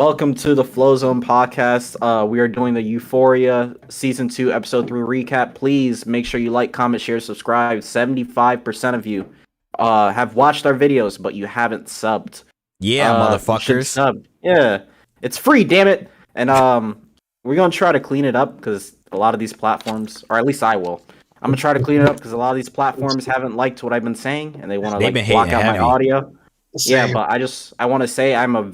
Welcome to the Flozone podcast. We are doing the Euphoria season 2, episode 3 recap. Please make sure you like, comment, share, subscribe. 75% of you have watched our videos, but you haven't subbed. Yeah, motherfuckers. Sub. Yeah, it's free, damn it. And we're gonna try to clean it up because a lot of these platforms, or at least I will. I'm gonna try to clean it up because a lot of these platforms haven't liked what I've been saying, and they want to block out my audio. Yeah, but I want to say I'm an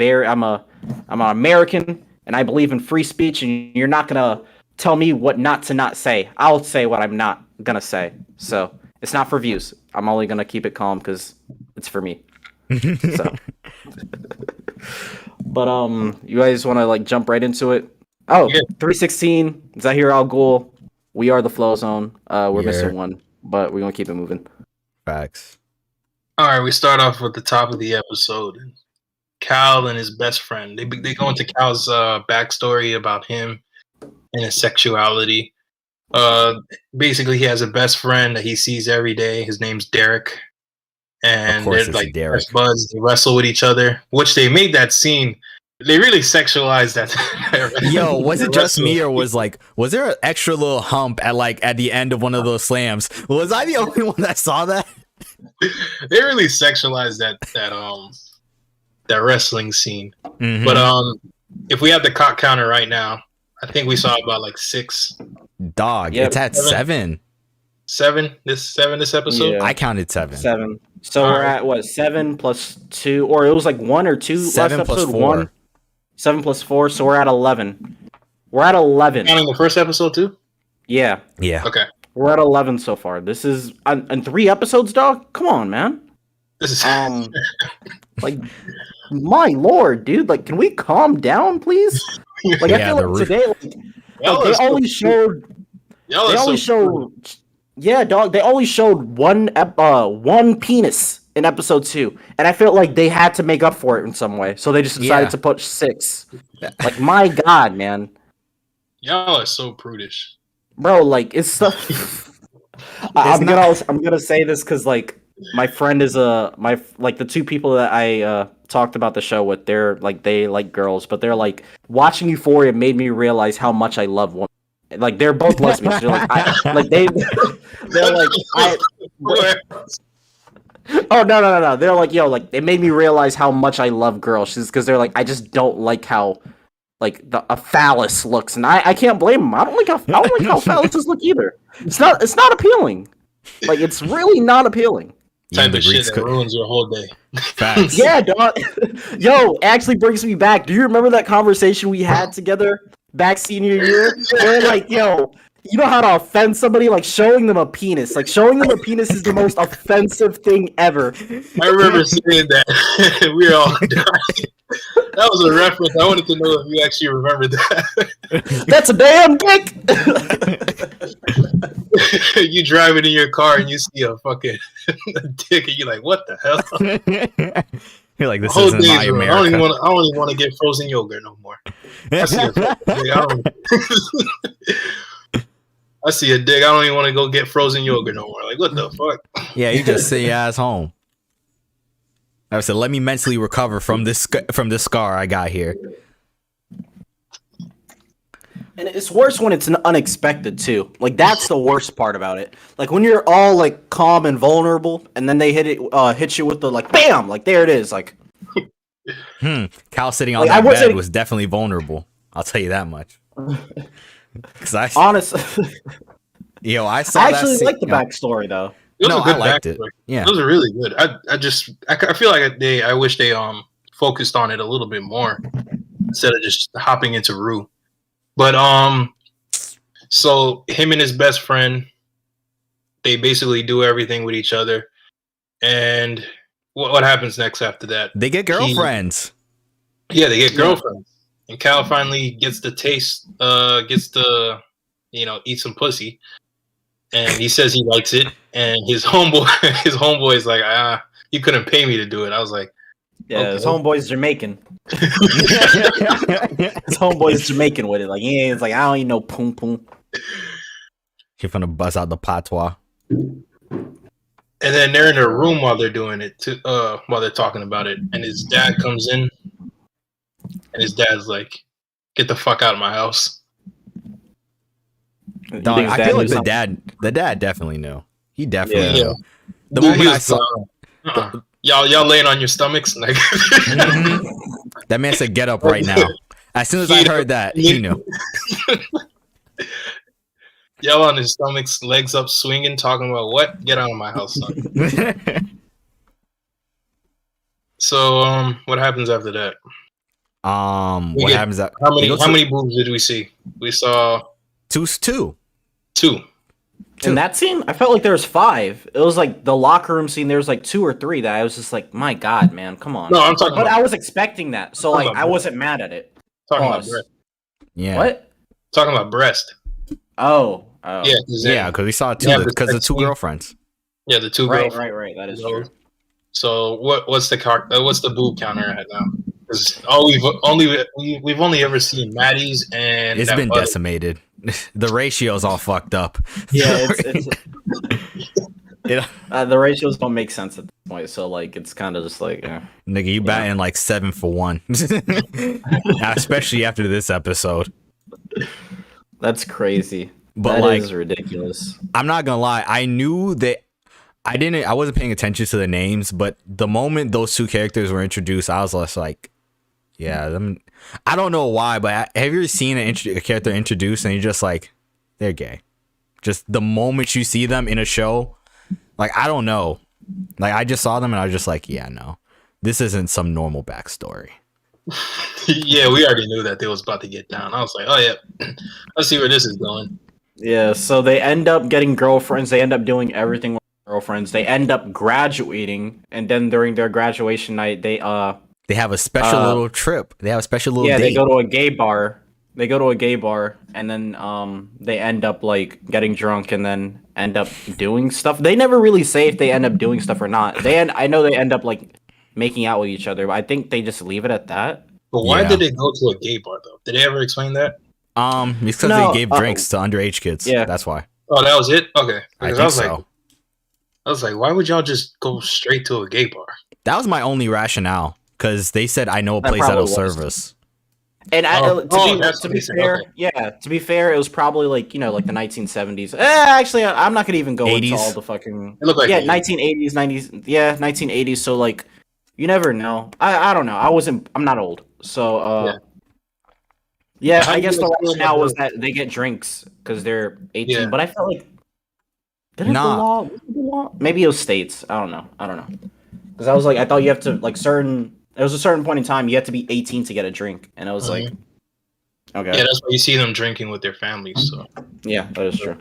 American, and I believe in free speech, and you're not gonna tell me what not to not say. I'll say what I'm not gonna say. So it's not for views. I'm only gonna keep it calm because it's for me. So, but you guys want to jump right into it? Oh, yeah. 316 Zahir Al Ghul. We are the Flozone. We're missing one, but we're gonna keep it moving. Facts. All right, we start off with the top of the episode. Cal and his best friend. They go into Cal's backstory about him and his sexuality. Basically, he has a best friend that he sees every day. His name's Derek. And they're like best buds. They wrestle with each other, which they made that scene. They really sexualized that. Yo, was it just me, or was there an extra little hump at the end of one of those slams? Was I the only one that saw that? They really sexualized that wrestling scene. Mm-hmm. But if we have the cock counter right now, I think we saw about 6. Dog, yep. It's at 7. 7 this episode. Yeah. I counted 7. 7. So we're at what, 7 plus 2, or it was 1 or 2 7 last plus episode. 4. 1. 7 plus 4. So we're at 11. We're at 11. Counting the first episode too. Yeah. Okay. We're at 11 so far. This is in 3 episodes, dog. Come on, man. This is my lord, dude. Can we calm down, please? I feel like today, they only showed. Yeah, dog. They only showed one penis in episode 2, and I felt like they had to make up for it in some way, so they just decided to put 6. My God, man. Y'all are so prudish. Bro, it's stuff. I'm gonna say this because my friend is the 2 people that I talked about the show with. They're they like girls, but they're watching Euphoria made me realize how much I love women. They're both lesbians. Oh no. They're it made me realize how much I love girls. Because they're I just don't like how a phallus looks, and I can't blame them. I don't like how phalluses look either. It's not appealing. It's really not appealing. Type of shit that ruins your whole day. Facts. Yeah, dog. Yo, it actually brings me back. Do you remember that conversation we had together back senior year? Where yo, you know how to offend somebody? Showing them a penis. Showing them a penis is the most offensive thing ever. I remember saying that. We were all dying. That was a reference. I wanted to know if you actually remember that. That's a damn dick! You driving in your car and you see a fucking dick and you're like, what the hell? You're like, this isn't my America. I don't even want to get frozen yogurt no more. I see a dick. I don't even want to go get frozen yogurt no more. What the fuck? Yeah, you just sit your ass home. I said, let me mentally recover from this scar I got here. And it's worse when it's unexpected too. That's the worst part about it. When you're all calm and vulnerable, and then they hit you with the bam, there it is. Cal sitting on that bed was definitely vulnerable. I'll tell you that much. Honestly, I saw. I actually like the backstory though. I liked it. Yeah, those are really good. I feel like I wish they focused on it a little bit more instead of just hopping into Rue. But so him and his best friend, they basically do everything with each other. And what happens next after that? They get girlfriends. They get girlfriends. And Cal finally gets the taste, eat some pussy. And he says he likes it. And his homeboy is like, you couldn't pay me to do it. I was like, yeah, okay. His homeboy's Jamaican. His homeboy's Jamaican with it. It's I don't even know poom poom. He's gonna buzz out the patois. And then they're in a room while they're doing it, while they're talking about it. And his dad comes in and his dad's like, "Get the fuck out of my house." Dog, his I dad feel like knew the dad definitely knew. He definitely Yeah. knew. The Dude, moment he I was, saw y'all laying on your stomachs, like that man said, "Get up right now." As soon as I heard that, he knew. y'all on his stomachs, legs up, swinging, talking about what? Get out of my house, son. So, what happens after that? What happens? How many boobs did we see? We saw two. two. In that scene, I felt like there was 5. It was like the locker room scene. There was like 2 or 3 that I was just like, my God, man, come on. No, I'm talking But about. I was expecting that, so like I wasn't mad at it. Talking about breast. Yeah. What? Talking about breast. Oh. Yeah, because we saw because the 2 girlfriends. Yeah, the 2 Right, girlfriends. right. That is true. So what's the boob counter at now? Because we've only ever seen Maddie's, and It's been decimated. The ratio's all fucked up. Yeah, it's the ratios don't make sense at this point, so like it's kind of just like nigga, you batting like 7 for 1, especially after this episode. That's crazy. But that is ridiculous. I'm not gonna lie, I knew that I wasn't paying attention to the names, but the moment those 2 characters were introduced, I was just like, yeah, I don't know why, but have you ever seen a character introduced and you're just like, they're gay? Just the moment you see them in a show, like, I don't know. Like, I just saw them and I was just like, yeah, no, this isn't some normal backstory. Yeah, we already knew that they was about to get down. I was like, oh yeah, let's see where this is going. Yeah, so they end up getting girlfriends. They end up doing everything with girlfriends. They end up graduating, and then during their graduation night, they have a special little trip. They have a special little date. They go to a gay bar. And then they end up like getting drunk and then end up doing stuff. They never really say if they end up doing stuff or not. I know they end up like making out with each other, but I think they just leave it at that. But why did they go to a gay bar though? Did they ever explain that? Because they gave drinks to underage kids. Yeah, that's why. Oh, that was it. Okay, I think so. I was like, why would y'all just go straight to a gay bar? That was my only rationale, because they said, I know a place that'll serve us. And to be fair, to be fair, it was probably like, like the 1970s. Actually, I'm not gonna even go 80s? into all the fucking 1980s, 90s, 90s, 1980s. So like, you never know. I don't know. I'm not old, so I guess the rationale was that they get drinks because they're 18. Yeah. But I felt like the law? Maybe it was states. I don't know. Because I was like, I thought you have to like there was a certain point in time you had to be 18 to get a drink, and I was like, okay. Yeah, that's why you see them drinking with their families. So yeah, that is true.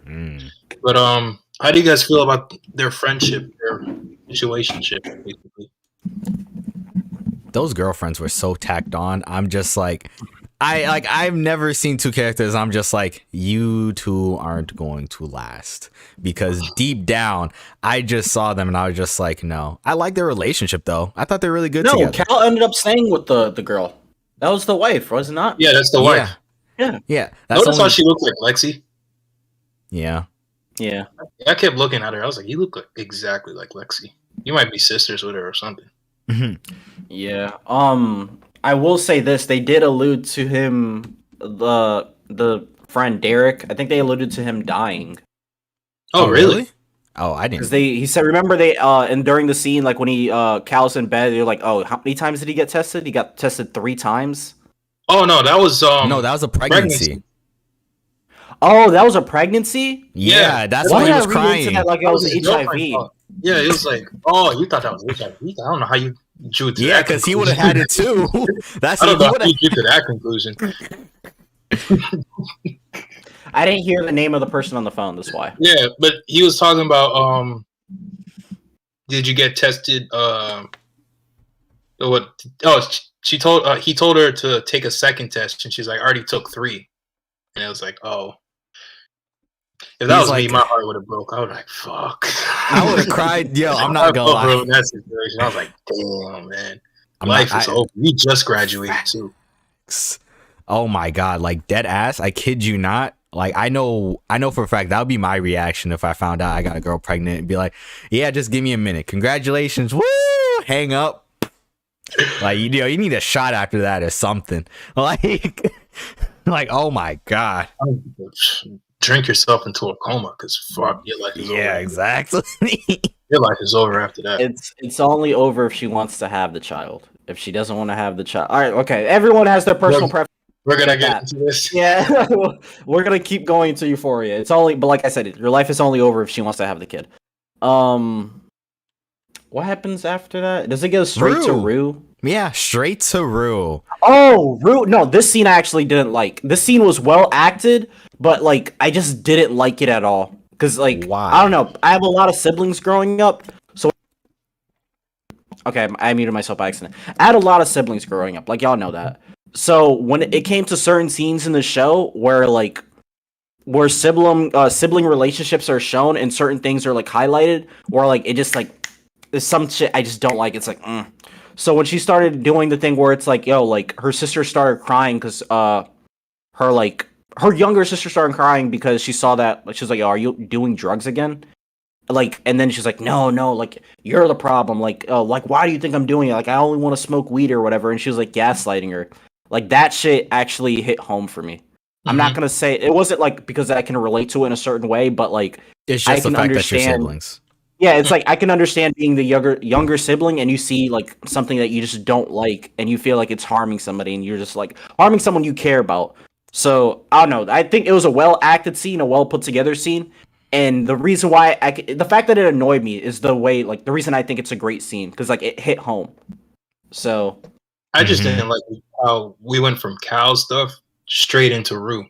But how do you guys feel about their friendship, their situationship, basically? Those girlfriends were so tacked on. I'm just like, I've never seen 2 characters. I'm just like, you 2 aren't going to last, because deep down, I just saw them and I was just like, no. I like their relationship though. I thought they're really good together. No, Cal ended up staying with the girl. That was the wife, was it not? Yeah, that's the wife. Yeah. Notice how she looked like Lexi. Yeah. I kept looking at her. I was like, you look like exactly like Lexi. You might be sisters with her or something. Yeah. I will say this: they did allude to him, the friend Derek. I think they alluded to him dying. Oh, really? Oh, I didn't. Because he said, remember and during the scene, like when Cal's in bed, they're like, oh, how many times did he get tested? He got tested 3 times. Oh no, that was that was a pregnancy. Oh, that was a pregnancy? Yeah, that's why he was crying. That like it was HIV. Yeah, it was like, oh, you thought that was HIV. I don't know how you drew to that. Yeah, because he would have had it too. I don't know how you drew to that conclusion. I didn't hear the name of the person on the phone. That's why. Yeah, but he was talking about did you get tested? What? Oh, he told her to take a second test, and she's like, I already took 3, and it was like, oh. If that was me, my heart would have broke. I would have like, fuck. I would have cried. Yo, I'm not gonna lie. In that situation, I was like, damn, man. Life is over. You just graduated too. Oh my god, like dead ass. I kid you not. Like I know for a fact that would be my reaction if I found out I got a girl pregnant and be like, yeah, just give me a minute. Congratulations. Woo! Hang up. Like, you know, you need a shot after that or something. Like, oh my god. Drink yourself into a coma because fuck, your life is over. Yeah, exactly. Your life is over after that. It's only over if she wants to have the child. If she doesn't want to have the child, all right, okay. Everyone has their personal preference. We're gonna get into this. Yeah, we're gonna keep going to Euphoria. It's only, but like I said, your life is only over if she wants to have the kid. What happens after that? Does it go straight to Rue? Yeah, straight to Rue. Oh, Rue. No, this scene I actually didn't like. This scene was well acted, but like I just didn't like it at all. Cause like Why? I don't know. I have a lot of siblings growing up, so okay, I muted myself by accident. I had a lot of siblings growing up, like y'all know that. So when it came to certain scenes in the show where sibling relationships are shown and certain things are like highlighted, or like it just like there's some shit I just don't like. It's like, So when she started doing the thing where it's like, yo, like her sister started crying because her younger sister started crying because she saw that, like, she was like, yo, are you doing drugs again? Like, and then she's like, no, like, you're the problem. Like, why do you think I'm doing it? Like, I only want to smoke weed or whatever. And she was like gaslighting her. Like, that shit actually hit home for me. I'm not gonna say it wasn't like because I can relate to it in a certain way, but like It's just I the can fact that you're understand. siblings. Yeah, it's like I can understand being the younger sibling, and you see like something that you just don't like, and you feel like it's harming somebody, and you're just like harming someone you care about. So I don't know. I think it was a well acted scene, a well put together scene, and the reason why the fact that it annoyed me is the way, like, the reason I think it's a great scene because like it hit home. So I just didn't like how we went from Cal stuff straight into Rue.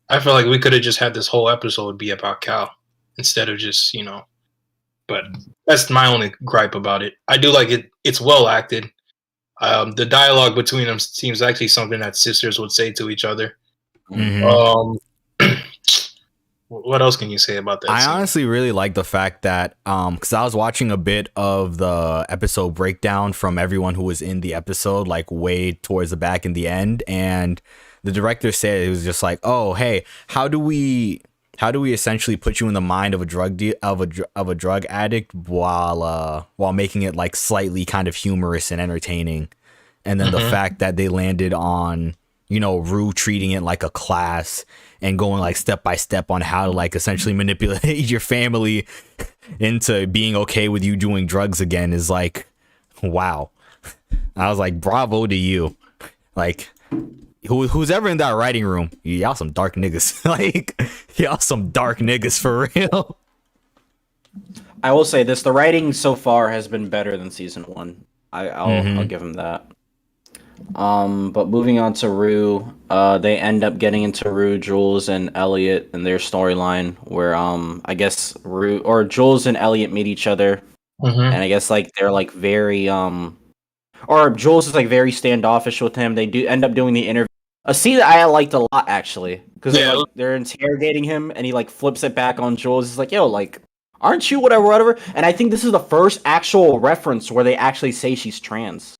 I feel like we could have just had this whole episode be about Cal instead of just, but that's my only gripe about it. I do like it. It's well acted. The dialogue between them seems actually something that sisters would say to each other. Mhm. What else can you say about that I scene? honestly really like the fact that because I was watching a bit of the episode breakdown from everyone who was in the episode, like way towards the back in the end, and the director said it was just like, oh hey, how do we essentially put you in the mind of a drug of a drug addict while making it like slightly kind of humorous and entertaining. And then the fact that they landed on, Rue treating it like a class and going like step by step on how to like essentially manipulate your family into being okay with you doing drugs again is like, wow. I was like, bravo to you. Like, who's ever in that writing room, y'all some dark niggas. Like, y'all some dark niggas for real. I will say this: the writing so far has been better than season 1. I'll give him that. But moving on to Rue, they end up getting into Rue, Jules, and Elliot and their storyline, where I guess Rue or Jules and Elliot meet each other, and I guess like they're like very or Jules is like very standoffish with him. They do end up doing the interview, a scene that I liked a lot actually, because they're interrogating him and he like flips it back on Jules. He's like, yo, like, aren't you whatever? And I think this is the first actual reference where they actually say she's trans.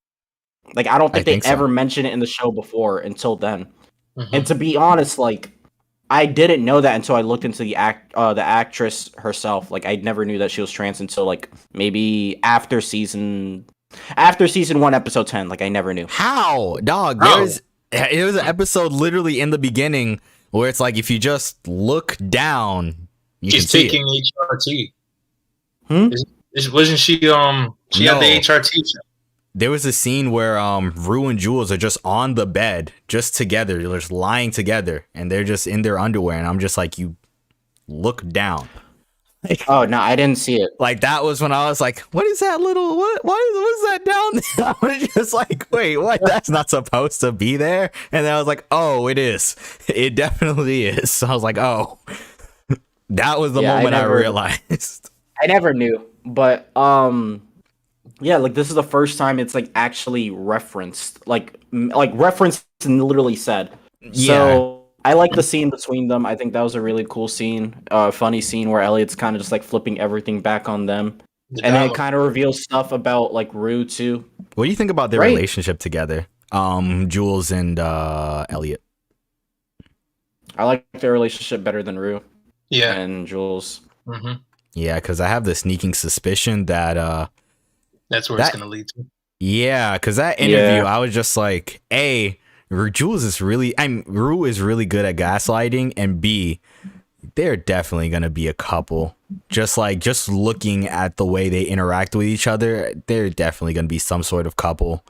Like, I don't think they ever mentioned it in the show before until then. And to be honest, like, I didn't know that until I looked into the actress herself. Like, I never knew that she was trans until like maybe after season 1, episode 10. Like, I never knew. How, dog? There was an episode literally in the beginning where it's like if you just look down, she's taking HRT. Wasn't she? She had the HRT show. There was a scene where Rue and Jules are just on the bed, just together. They're just lying together, and they're just in their underwear. And I'm just like, you look down. Like, oh no, I didn't see it. Like, that was when I was like, what is that little what's that down there? I was just like, wait, what? That's not supposed to be there. And then I was like, oh, it is. It definitely is. So I was like, oh. That was the moment I realized. I never knew, but yeah, like this is the first time it's like actually referenced, like referenced and literally said. Yeah. So I like the scene between them. I think that was a really cool scene, funny scene where Elliot's kind of just like flipping everything back on them, and then it kind of reveals stuff about like Rue too. What do you think about their relationship together, Jules and Elliot? I like their relationship better than Rue. Yeah, and Jules. Yeah, because I have the sneaking suspicion that that's where it's gonna lead to. Yeah, because that interview, I was just like, A, Jules is really, Rue is really good at gaslighting, and B, they're definitely gonna be a couple. Just looking at the way they interact with each other, they're definitely gonna be some sort of couple.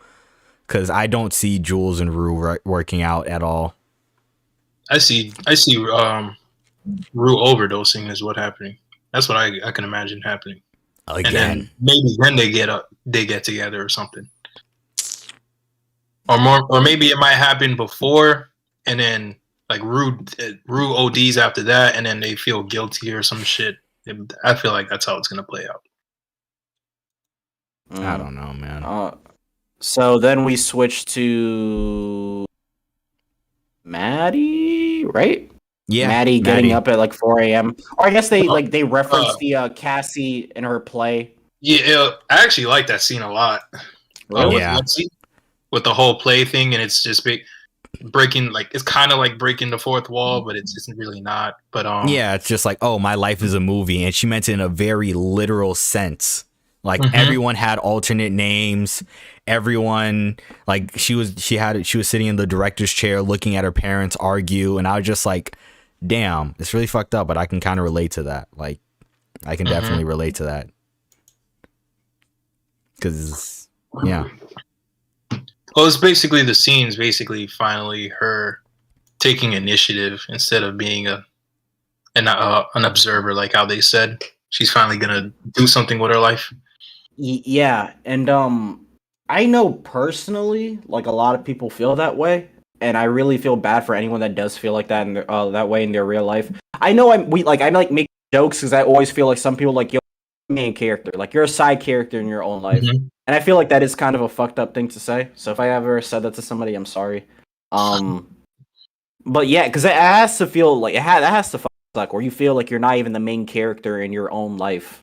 Because I don't see Jules and Rue working out at all. I see. Rue overdosing is what happening. That's what I can imagine happening. Again, and then maybe then they get together or something, or maybe it might happen before, and then like Rue ODs after that, and then they feel guilty or some shit. I feel like that's how it's gonna play out. I don't know, man. So then we switch to Maddie, right? Yeah, Maddie getting up at like 4 a.m. Or I guess they referenced the Cassie in her play. Yeah, I actually like that scene a lot. Yeah. With the whole play thing, and it's just breaking, like it's kind of like breaking the fourth wall, but it's really not. But yeah, it's just like, oh, my life is a movie, and she meant it in a very literal sense. Like everyone had alternate names. Everyone, like she was sitting in the director's chair looking at her parents argue, and I was just like, damn, it's really fucked up, but I can kind of relate to that. Like, I can definitely relate to that. Because, yeah. Well, it's basically the scene's basically finally her taking initiative instead of being an observer, like how they said. She's finally gonna do something with her life. Yeah, and I know personally, like a lot of people feel that way, and I really feel bad for anyone that does feel like that in their, that way in their real life. I know I make jokes because I always feel like some people like you're a main character, like you're a side character in your own life, and I feel like that is kind of a fucked up thing to say. So if I ever said that to somebody, I'm sorry. But yeah, because it has to feel like that has to suck, where you feel like you're not even the main character in your own life.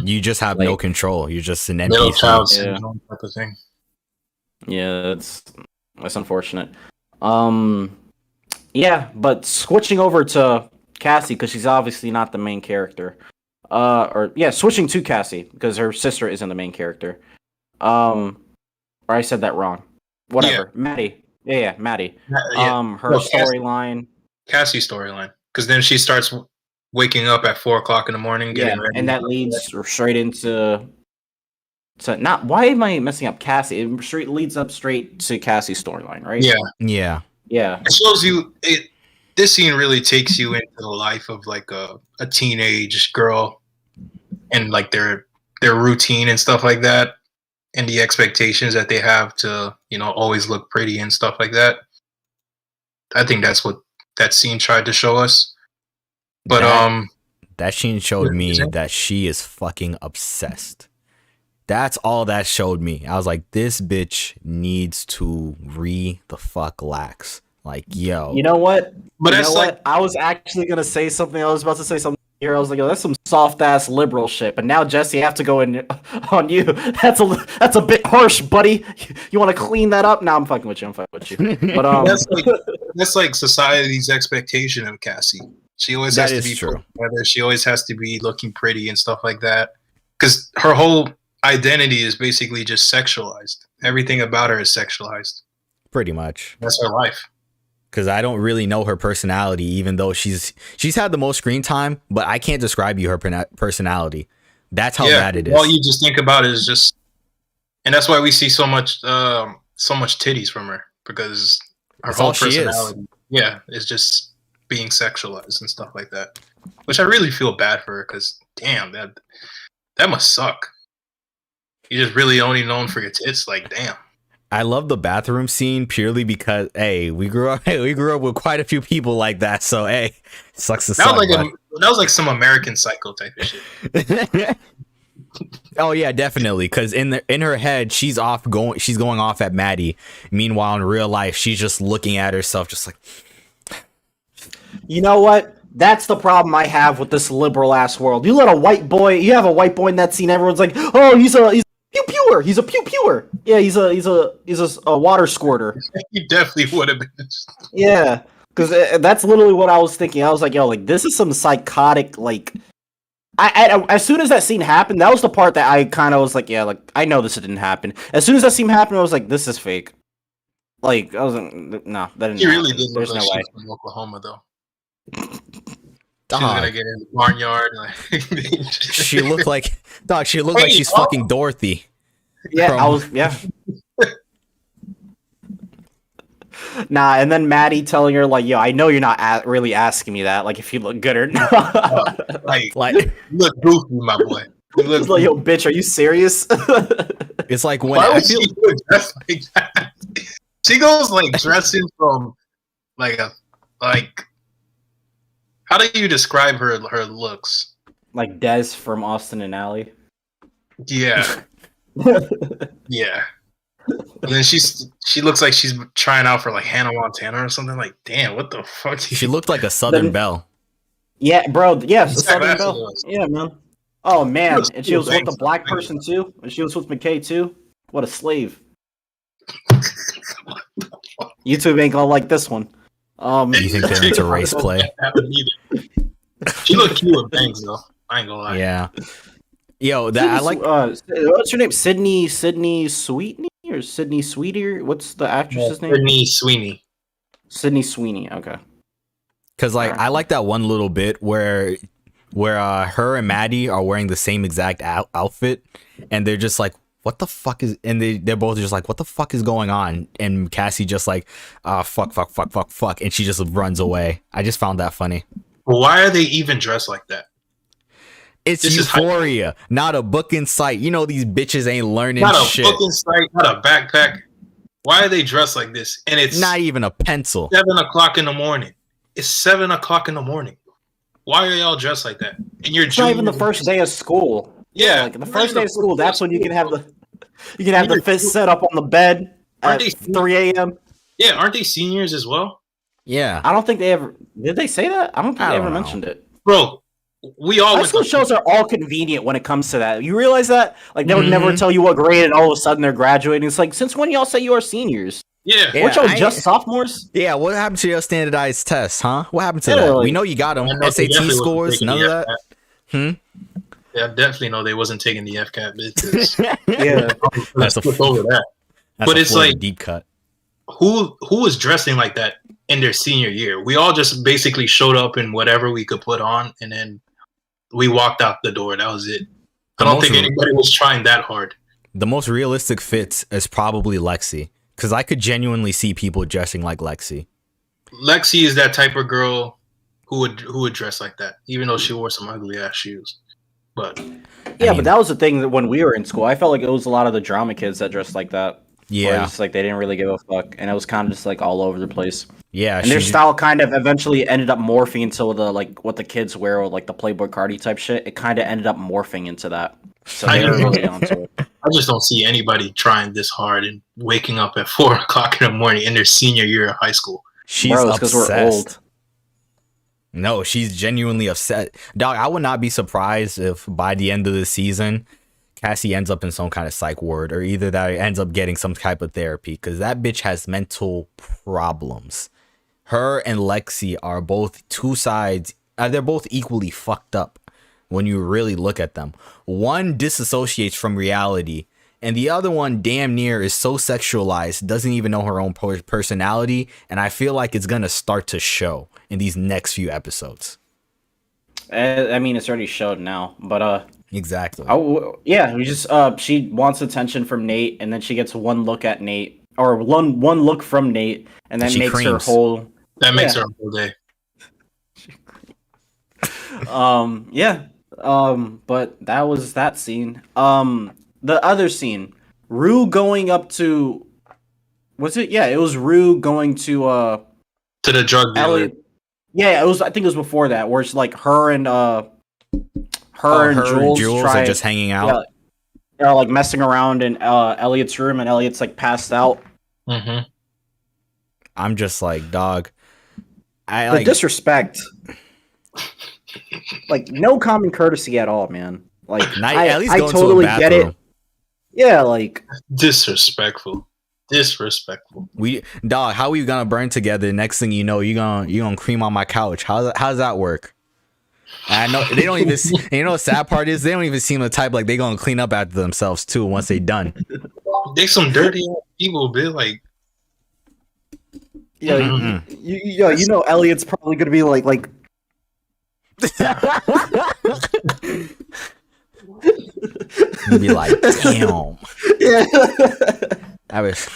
You just have no control. You're just an Middle NPC. child syndrome type of thing. Yeah, that's unfortunate. Yeah, but switching over to Cassie because she's obviously not the main character. Switching to Cassie because her sister isn't the main character. Or I said that wrong. Whatever. Yeah. Maddie. Yeah, Maddie. Her storyline. Cassie's storyline, because then she starts waking up at 4 o'clock in the morning, getting ready, and that leads straight into. Not why am I messing up Cassie? It leads up straight to Cassie's storyline, right? Yeah. It shows you it. This scene really takes you into the life of like a teenage girl, and like their routine and stuff like that, and the expectations that they have to always look pretty and stuff like that. I think that's what that scene tried to show us. But that scene showed me that she is fucking obsessed. That's all that showed me. I was like, this bitch needs to the fuck lax. Like, yo. You know what? But you know what? I was actually gonna say something. I was about to say something here. I was like, yo, that's some soft ass liberal shit. But now, Jesse, I have to go in on you. That's a bit harsh, buddy. You want to clean that up? Nah, I'm fucking with you. But that's like society's expectation of Cassie. She always has to be put together. She always has to be looking pretty and stuff like that. Because her whole identity is basically just sexualized. Everything about her is sexualized. Pretty much. That's her life. Because I don't really know her personality, even though she's had the most screen time, but I can't describe you her personality. That's how bad it is. All you just think about is just, and that's why we see so much titties from her, because her whole personality, is just being sexualized and stuff like that. Which I really feel bad for her, because damn, that must suck. You're just really only known for your tits, like damn. I love the bathroom scene purely because we grew up with quite a few people like that. So it sucks to suck. That was like some American Psycho type of shit. Oh yeah, definitely. Because in her head, she's going off at Maddie. Meanwhile, in real life, she's just looking at herself, just like. You know what? That's the problem I have with this liberal ass world. You have a white boy in that scene. Everyone's like, oh, he's pew-pewer. He's a pew-pewer. Yeah, he's a water squirter. He definitely would have been. Yeah, because that's literally what I was thinking. I was like, yo, like this is some psychotic, like as soon as that scene happened, that was the part that I kind of was like, yeah, like I know this didn't happen. As soon as that scene happened, I was like, this is fake. Like I was like, no, that didn't. She really happen. did look There's like no way. she's from Oklahoma, though. Dog. She was gonna get in the barnyard. Like, She looked like She looked like she's fucking Dorothy. Yeah, from- I was. Yeah. Nah, and then Maddie telling her like, "Yo, I know you're not really asking me that. Like, if you look good or not." like Like you look goofy, my boy. You look It's like, yo, bitch, are you serious? it's like when Why I would feel she look dressed like that? She goes like dressing from like a like. How do you describe her looks? Like Des from Austin and Ally. Yeah, yeah. And then she looks like she's trying out for like Hannah Montana or something. Like, damn, what the fuck? she looked like a Southern Then- Belle. Yeah, bro. Yeah, Exactly, Southern that's what Belle. it was. Yeah, man. Oh man, was and she was cool, with the thanks. black person too. And she was with McKay too. What a slave. YouTube ain't gonna like this one. You think they're into race play? She looked cute with bangs though. I ain't gonna lie. Yeah. Yo, that I like. What's her name? Sydney Sweetney or Sydney Sweeter? What's the actress's name? Sydney Sweeney. Sydney Sweeney. Okay. Cause like I like that one little bit where her and Maddie are wearing the same exact outfit, and they're just like, "What the fuck is?" And they're both just like, "What the fuck is going on?" And Cassie just like, fuck," and she just runs away. I just found that funny. But why are they even dressed like that? It's This is Euphoria, not a booking site. You know these bitches ain't learning Not a shit. fucking site, not a backpack. Why are they dressed like this? And it's Not even a pencil. 7:00 in the morning. It's 7:00 in the morning. Why are y'all dressed like that? And you're It's not even the first day of school. Yeah, Like the first day of school, that's when you can have the fist set up on the bed Aren't at they- 3 a.m. Yeah, aren't they seniors as well? Yeah. I don't think they ever did. They say that? I don't think I they don't ever know. mentioned it. Bro, we all High went school to shows are all convenient when it comes to that. You realize that? Like they would never Mhm. tell you what grade, and all of a sudden they're graduating. It's like, since when y'all say you are seniors? Yeah. Yeah, Weren't y'all I- just sophomores? Yeah, what happened to your standardized tests, huh? What happened to Yeah, that? like- We know you got them. I know they SAT definitely wasn't scores, taking none the of that. FCAT. Yeah, I definitely know they wasn't taking the FCAT bitches. Yeah. Let's That's a flip over that. That's But a it's Florida like- deep cut. Who was dressing like that in their senior year? We all just basically showed up in whatever we could put on, and then we walked out the door. That was it. I don't think anybody was trying that hard. The most realistic fits is probably Lexi, because I could genuinely see people dressing like Lexi. Lexi is that type of girl who would dress like that, even though she wore some ugly ass shoes. But Yeah, mean- but that was the thing that when we were in school, I felt like it was a lot of the drama kids that dressed like that. Where Yeah, it's like they didn't really give a fuck, and it was kind of just like all over the place. yeah. And their style kind of eventually ended up morphing into the like what the kids wear, or like the Playboy Cardi type shit. It kind of ended up morphing into that. So I they were know. really onto it. I just don't see anybody trying this hard and waking up at 4:00 in the morning in their senior year of high school. She's Bro, it's because obsessed. we're old. No, she's genuinely upset. Dog, I would not be surprised if by the end of the season, Cassie ends up in some kind of psych ward, or either that or ends up getting some type of therapy, because that bitch has mental problems. Her and Lexi are both two sides. They're both equally fucked up when you really look at them. One disassociates from reality, and the other one damn near is so sexualized, doesn't even know her own personality, and I feel like it's gonna start to show in these next few episodes. I mean, it's already showed now, but Exactly. yeah, we just she wants attention from Nate, and then she gets one look at Nate, or one look from Nate, and that She makes her creams. whole. That makes Yeah. her a whole day. Yeah. But that was that scene. The other scene, Rue going up to, was it? Yeah, it was Rue going to To the drug dealer. Elliot. Yeah, it was. I think it was before that, where it's like her and her and Jules, are just hanging out. Yeah, they're like messing around in Elliot's room, and Elliot's like passed out. Mm-hmm. I'm just like, dog. I The like. disrespect. Like no common courtesy at all, man. Like At least I go totally into a get bathroom. it. Yeah, like Disrespectful. Dog, how we gonna burn together? Next thing you know, you gonna cream on my couch. How does that work? I know they don't even. And you know the sad part is they don't even seem the type like they gonna clean up after themselves too once they done. They some dirty people, bitch. Like, you know, Elliot's probably gonna be like. You'd be like, damn. Yeah. I was.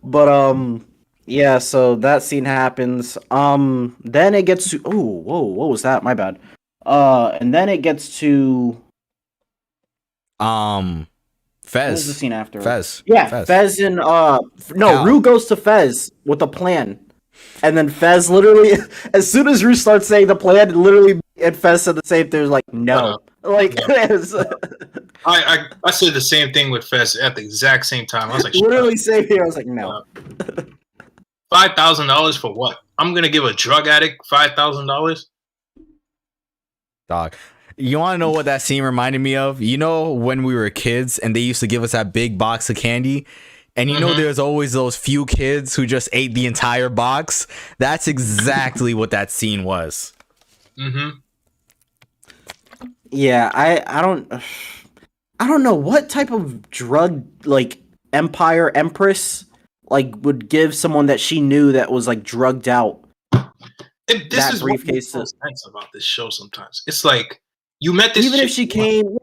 But yeah, so that scene happens. Then it gets to what was that? My bad. And then it gets to Fez. what was the scene after? Fez. Yeah, Fez and Cal. Rue goes to Fez with a plan. And then Fez literally, as soon as Rue starts saying the plan, literally, and Fez said the same thing. Like, no. Like, I said the same thing with Fez at the exact same time. I was like, literally same here. I was like, no. $5,000 for what? I'm gonna give a drug addict $5,000? Dog. You want to know what that scene reminded me of? You know when we were kids and they used to give us that big box of candy? And you know there's always those few kids who just ate the entire box? That's exactly what that scene was. Mm-hmm. Yeah, I don't know what type of drug, like, empress, like, would give someone that she knew that was, like, drugged out. This is what makes no sense about this show sometimes. It's like, you met this even if she came,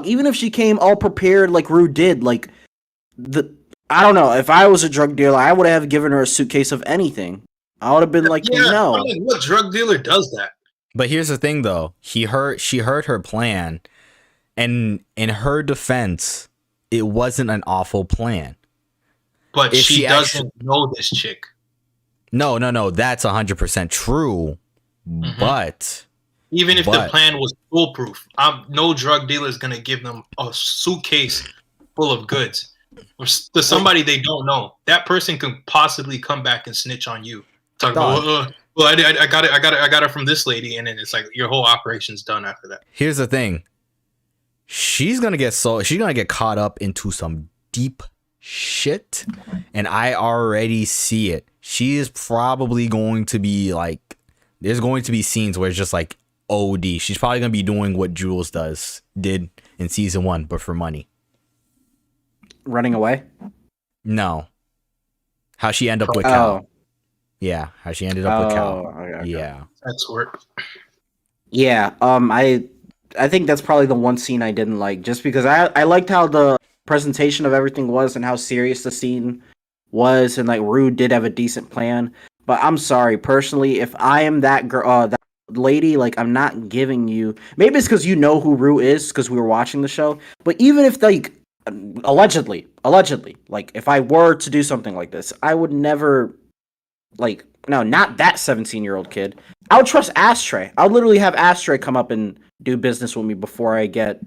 even if she came all prepared like Rue did, like, I don't know, if I was a drug dealer, I would have given her a suitcase of anything. I would have been like, no. I mean, what drug dealer does that? But here's the thing, though. She heard her plan, and in her defense, it wasn't an awful plan. But she doesn't know this chick. No. That's 100% true. Mm-hmm. But even if the plan was foolproof, no drug dealer is gonna give them a suitcase full of goods to somebody they don't know. That person can possibly come back and snitch on you. Talk about, well, I got it from this lady, and then it's like your whole operation's done after that. Here's the thing. She's gonna get caught up into some deep shit, and I already see it. She is probably going to be like, there's going to be scenes where it's just like OD. She's probably gonna be doing what Jules did in season 1, but for money. Running away? No. How she ended up with Cal. Yeah, how she ended up with Cal. Okay. Yeah. That's work. Yeah, I think that's probably the one scene I didn't like, just because I liked how the presentation of everything was and how serious the scene was, and like Rue did have a decent plan. But I'm sorry, personally, if I am that girl, that lady, like, I'm not giving you. Maybe it's because you know who Rue is because we were watching the show. But even if, like, allegedly, like, if I were to do something like this, I would never. Like, no, not that 17-year-old kid. I would trust Ashtray. I would literally have Ashtray come up and do business with me before I get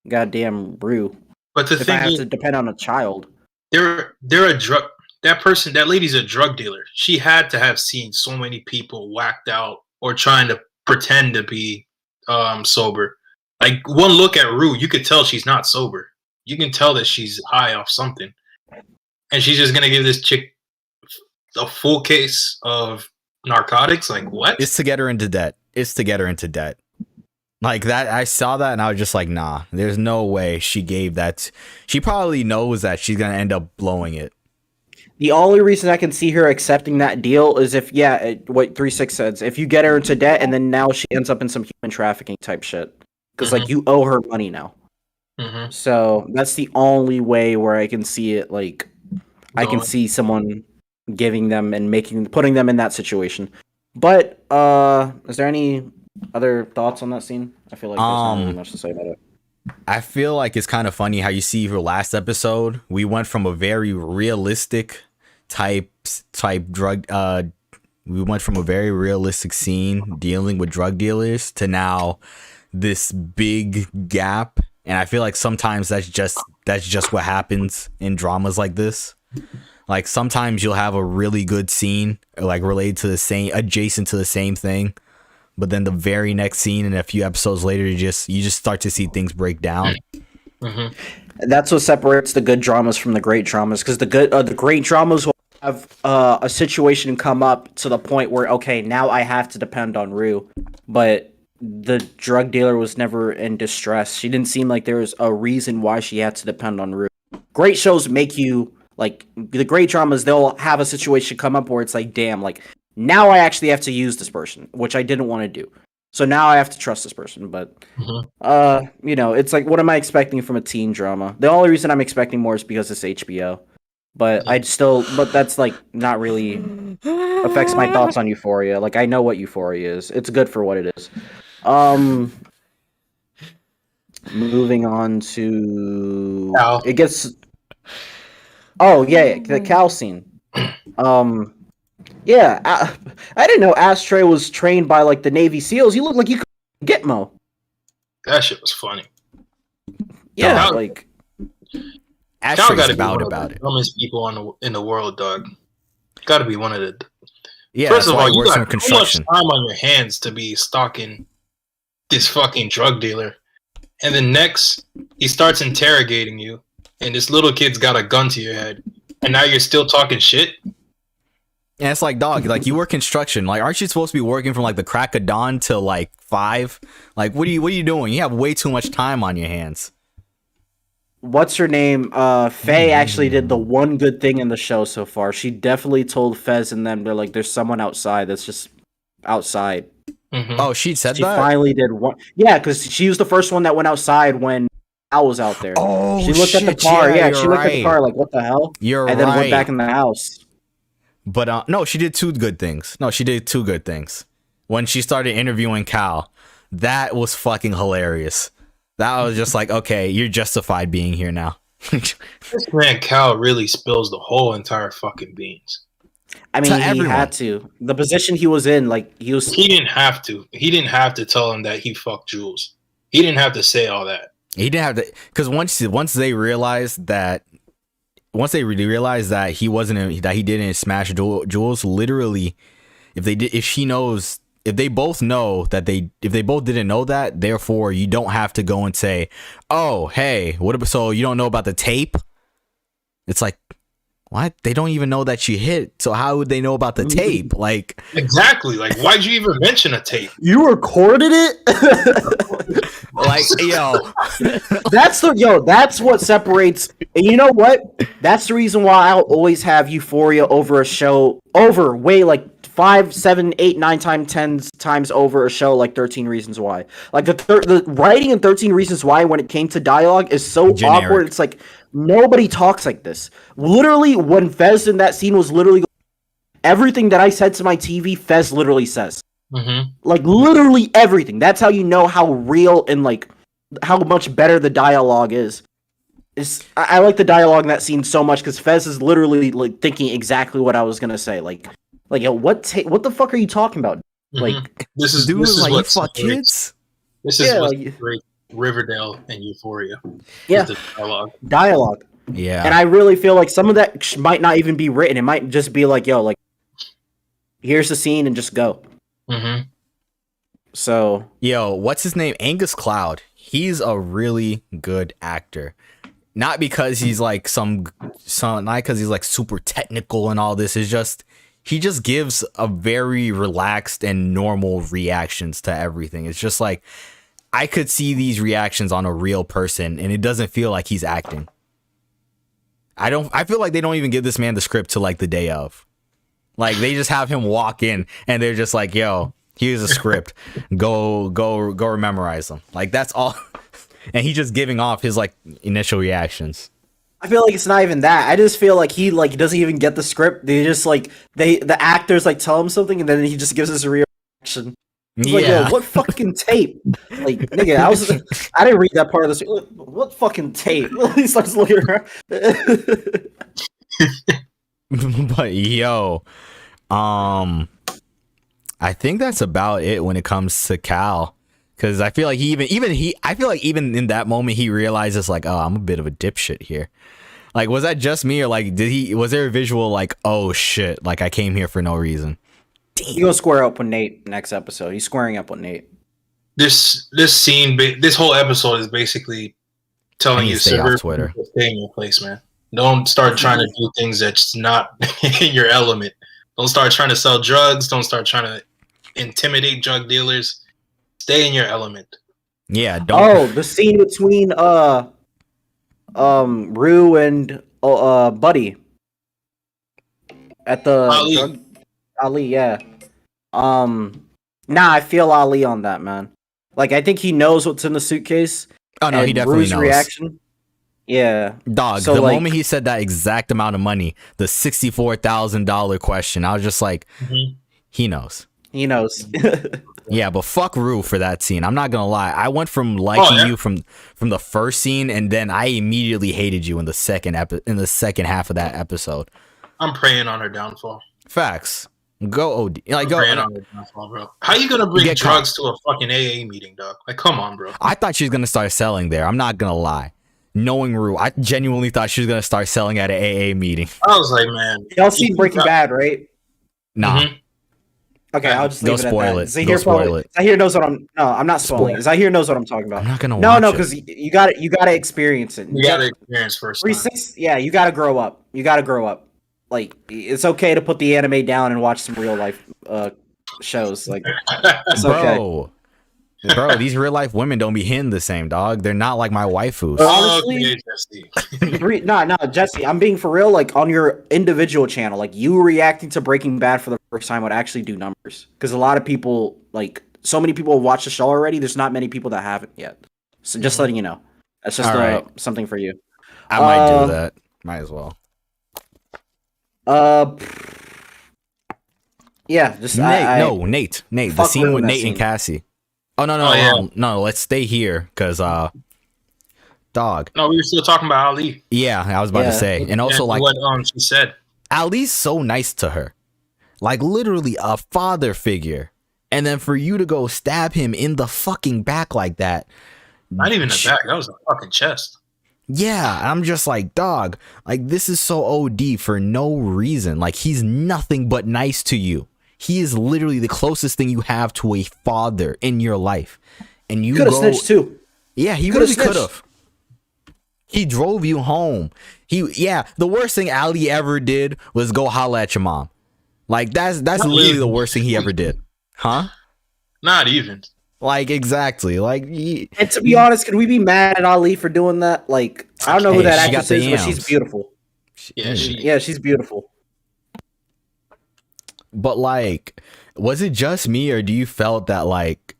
goddamn Rue. But the thing I have to depend on a child. They're a drug. That lady's a drug dealer. She had to have seen so many people whacked out or trying to pretend to be sober. Like, one look at Rue, you could tell she's not sober. You can tell that she's high off something, and she's just gonna give this chick a full case of narcotics. Like, what? It's to get her into debt. Like that, I saw that and I was just like, nah, there's no way she gave that. She probably knows that she's gonna end up blowing it. The only reason I can see her accepting that deal is if, what 3-6 says, if you get her into debt and then now she ends up in some human trafficking type shit. Because, like, you owe her money now. Mm-hmm. So that's the only way where I can see it, like, I can see someone giving them and putting them in that situation. But is there any other thoughts on that scene? I feel like there's not really much to say about it. I feel like it's kind of funny how you see your last episode, we went from a very realistic type drug we went from a very realistic scene dealing with drug dealers to now this big gap, and I feel like sometimes that's just what happens in dramas like this. Like, sometimes you'll have a really good scene, like, related to the same, adjacent to the same thing, but then the very next scene and a few episodes later, you just start to see things break down. Mm-hmm. That's what separates the good dramas from the great dramas, because the great dramas will have a situation come up to the point where, okay, now I have to depend on Rue, but the drug dealer was never in distress. She didn't seem like there was a reason why she had to depend on Rue. Great shows make you, like, the great dramas, they'll have a situation come up where it's like, damn, like, now I actually have to use this person, which I didn't want to do. So now I have to trust this person, but you know, it's like, what am I expecting from a teen drama? The only reason I'm expecting more is because it's HBO. But but that's like not really affects my thoughts on Euphoria. Like I know what Euphoria is. It's good for what it is. Moving on to Cal. it gets. Oh yeah, the Cal scene. Yeah, I didn't know Ashtray was trained by like the Navy SEALs. You look like you could Gitmo. That shit was funny. Yeah, Cal, like Cal Ashley's gotta be one about of the it. dumbest people in the world, dog. Gotta be one of the. Yeah, First that's of why all, he you works in got so much construction. time on your hands to be stalking this fucking drug dealer, and then next he starts interrogating you, and this little kid's got a gun to your head, and now you're still talking shit. And it's like, dog, like you work construction. Like, aren't you supposed to be working from like the crack of dawn till like 5? Like, what are you doing? You have way too much time on your hands. what's her name? Faye actually did the one good thing in the show so far. She definitely told Fez and them, they're like, there's someone outside that's just outside. Mm-hmm. Oh, she said She that? finally did one. Yeah, because she was the first one that went outside when Al was out there. Oh, she looked at the shit, car. yeah, Yeah, you're she looked at the right. car like, what the hell? You're and then right. went back in the house. But no, she did 2 good things. No, she did 2 good things. When she started interviewing Cal, that was fucking hilarious. That was just like, okay, you're justified being here now. This man Cal really spills the whole entire fucking beans. I mean, he had to. The position he was in, like, he was. He didn't have to. He didn't have to tell him that he fucked Jules. He didn't have to say all that. He didn't have to, because once they realized that he wasn't that he didn't smash Jules, literally, if they both know that if they both didn't know that, therefore you don't have to go and say, oh hey, so you don't know about the tape? It's like, what? They don't even know that she hit, so how would they know about the tape? Like, exactly. Like, why'd you even mention a tape? You recorded it? like, that's what separates. And you know what? That's the reason why I'll always have Euphoria over a show, over way like 5, 7, 8, 9 times, 10 times over a show like 13 Reasons Why. Like the writing in 13 Reasons Why when it came to dialogue is so generic. awkward. It's like nobody talks like this. Literally, when Fez in that scene was literally everything that I said to my TV, Fez literally says. Mm-hmm. Like literally everything. That's how you know how real and like how much better the dialogue is. I like the dialogue in that scene so much because Fez is literally like thinking exactly what I was gonna say. Like yo, what the fuck are you talking about? Mm-hmm. Like this is like, you what fuck kids. This is what like, separates Riverdale and Euphoria. Yeah, the dialogue. Yeah, and I really feel like some of that might not even be written. It might just be like, yo, like here's the scene and just go. Mm-hmm. So yo, what's his name? Angus Cloud. He's a really good actor. Not because he's like not because he's like super technical and all this. It's just he just gives a very relaxed and normal reactions to everything. It's just like I could see these reactions on a real person, and it doesn't feel like he's acting. I feel like they don't even give this man the script till like the day of. Like they just have him walk in, and they're just like, "Yo, here's a script. Go memorize them." Like that's all. And he's just giving off his like initial reactions. I feel like it's not even that. I just feel like he like doesn't even get the script. They just like the actors like tell him something and then he just gives us a reaction. He's like, yo, what fucking tape? Like, nigga, I didn't read that part of this. What fucking tape? He starts looking around. But yo, I think that's about it when it comes to Cal. Because I feel like even in that moment he realizes like, oh, I'm a bit of a dipshit here. Like, was that just me or like was there a visual like, oh shit, like I came here for no reason? Damn. You go square up with Nate next episode. He's squaring up with Nate. This scene, this whole episode is basically telling you stay off Twitter. Stay in your place, man. Don't start trying to do things that's not in your element. Don't start trying to sell drugs. Don't start trying to intimidate drug dealers. Stay in your element. Yeah, don't. Oh, the scene between Rue and Buddy at the Ali. drug Ali, yeah. Nah, I feel Ali on that, man. Like, I think he knows what's in the suitcase. Oh no, he and definitely Rue's knows. reaction. Yeah. Dog, So, the like- moment he said that exact amount of money, the $64,000 question, I was just like, he knows. He knows. Yeah, but fuck Rue for that scene. I'm not gonna lie. I went from liking you from the first scene, and then I immediately hated you in the second half of that episode. I'm praying on her downfall. Facts. Go OD. Like I'm go. praying on her downfall, bro. How you gonna bring Get drugs to a fucking AA meeting, dog? Like, come on, bro. I thought she was gonna start selling there. I'm not gonna lie. Knowing Rue, I genuinely thought she was gonna start selling at an AA meeting. I was like, man. Y'all seen Breaking Bad, right? Nah. Mhm. Okay, I'll just Go leave it at spoil that. it. Zahir Go spoil probably- it. Zahir knows what I'm. No, I'm not spoiling. Spoil. Zahir knows what I'm talking about. I'm not gonna No, watch no, it. because you got to experience it. You gotta experience first. Time. 360. Yeah, you got to grow up. You got to grow up. Like, it's okay to put the anime down and watch some real life shows. Like, it's okay. Bro, these real life women don't be hitting the same, dog. They're not like my waifus. Honestly, Okay, Jesse. no, Jesse, I'm being for real. Like, on your individual channel, like, you reacting to Breaking Bad for the first time would actually do numbers. Because a lot of people, like, so many people have watched the show already. There's not many people that haven't yet. So just letting you know. That's just Alright. something for you. I might do that. Might as well. Yeah, just Nate. The fuck scene with with that Nate scene. and Cassie. Oh no, no. Let's stay here, cause dog. No, we were still talking about Ali. Yeah, I was about to say, and also like what she said. Ali's so nice to her, like literally a father figure, and then for you to go stab him in the fucking back like that. Not even the back. That was a fucking chest. Yeah, I'm just like, dog, like this is so OD for no reason. Like he's nothing but nice to you. He is literally the closest thing you have to a father in your life. And you could have snitched too. Yeah, he Coulda really could snitched. have. He drove you home. The worst thing Ali ever did was go holla at your mom. Like that's literally the worst thing he ever did. Huh? Not even. Like exactly. Like And to be honest, can we be mad at Ali for doing that? Like, I don't know who Hey, that she got actress the is, but yams. she's beautiful. Yeah, She's beautiful. But like, was it just me, or do you felt that like,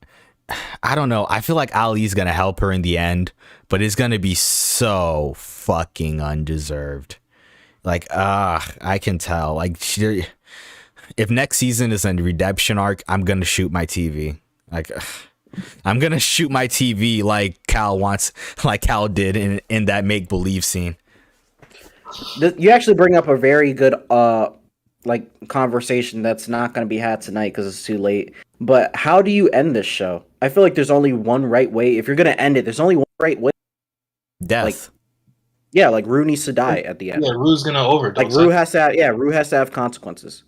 I don't know, I feel like Ali's gonna help her in the end, but it's gonna be so fucking undeserved. Like, I can tell. Like, if next season is a redemption arc, I'm gonna shoot my TV. Like, I'm gonna shoot my TV like Cal did in that make believe scene. You actually bring up a very good like conversation that's not going to be had tonight because it's too late. But how do you end this show? I feel like there's only one right way. If you're going to end it, there's only one right way. Death. Like, yeah, like Rue needs to die at the end. Yeah, Rue's gonna overdose. Like Rue has to have consequences.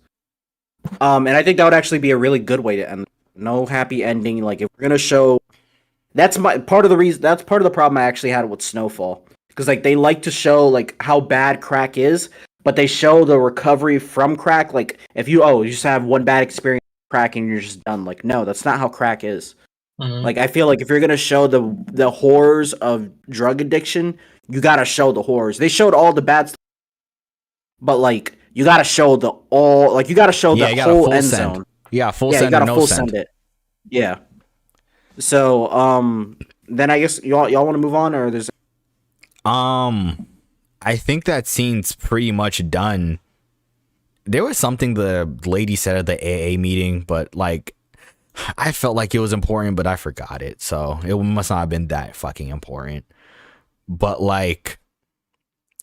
And I think that would actually be a really good way to end. No happy ending. Like if we're gonna show, that's part of the problem I actually had with Snowfall, because like they like to show like how bad crack is, but they show the recovery from crack. Like if you just have one bad experience with crack and you're just done. Like no, that's not how crack is. Mhm. Like I feel like if you're gonna show the horrors of drug addiction, you gotta show the horrors. They showed all the bad stuff, but like you gotta show the whole end zone. Yeah, full Yeah, send you gotta or no full send. send it. Yeah. So then I guess y'all want to move on, or there's I think that scene's pretty much done. There was something the lady said at the AA meeting, but like I felt like it was important, but I forgot it. So it must not have been that fucking important. But like,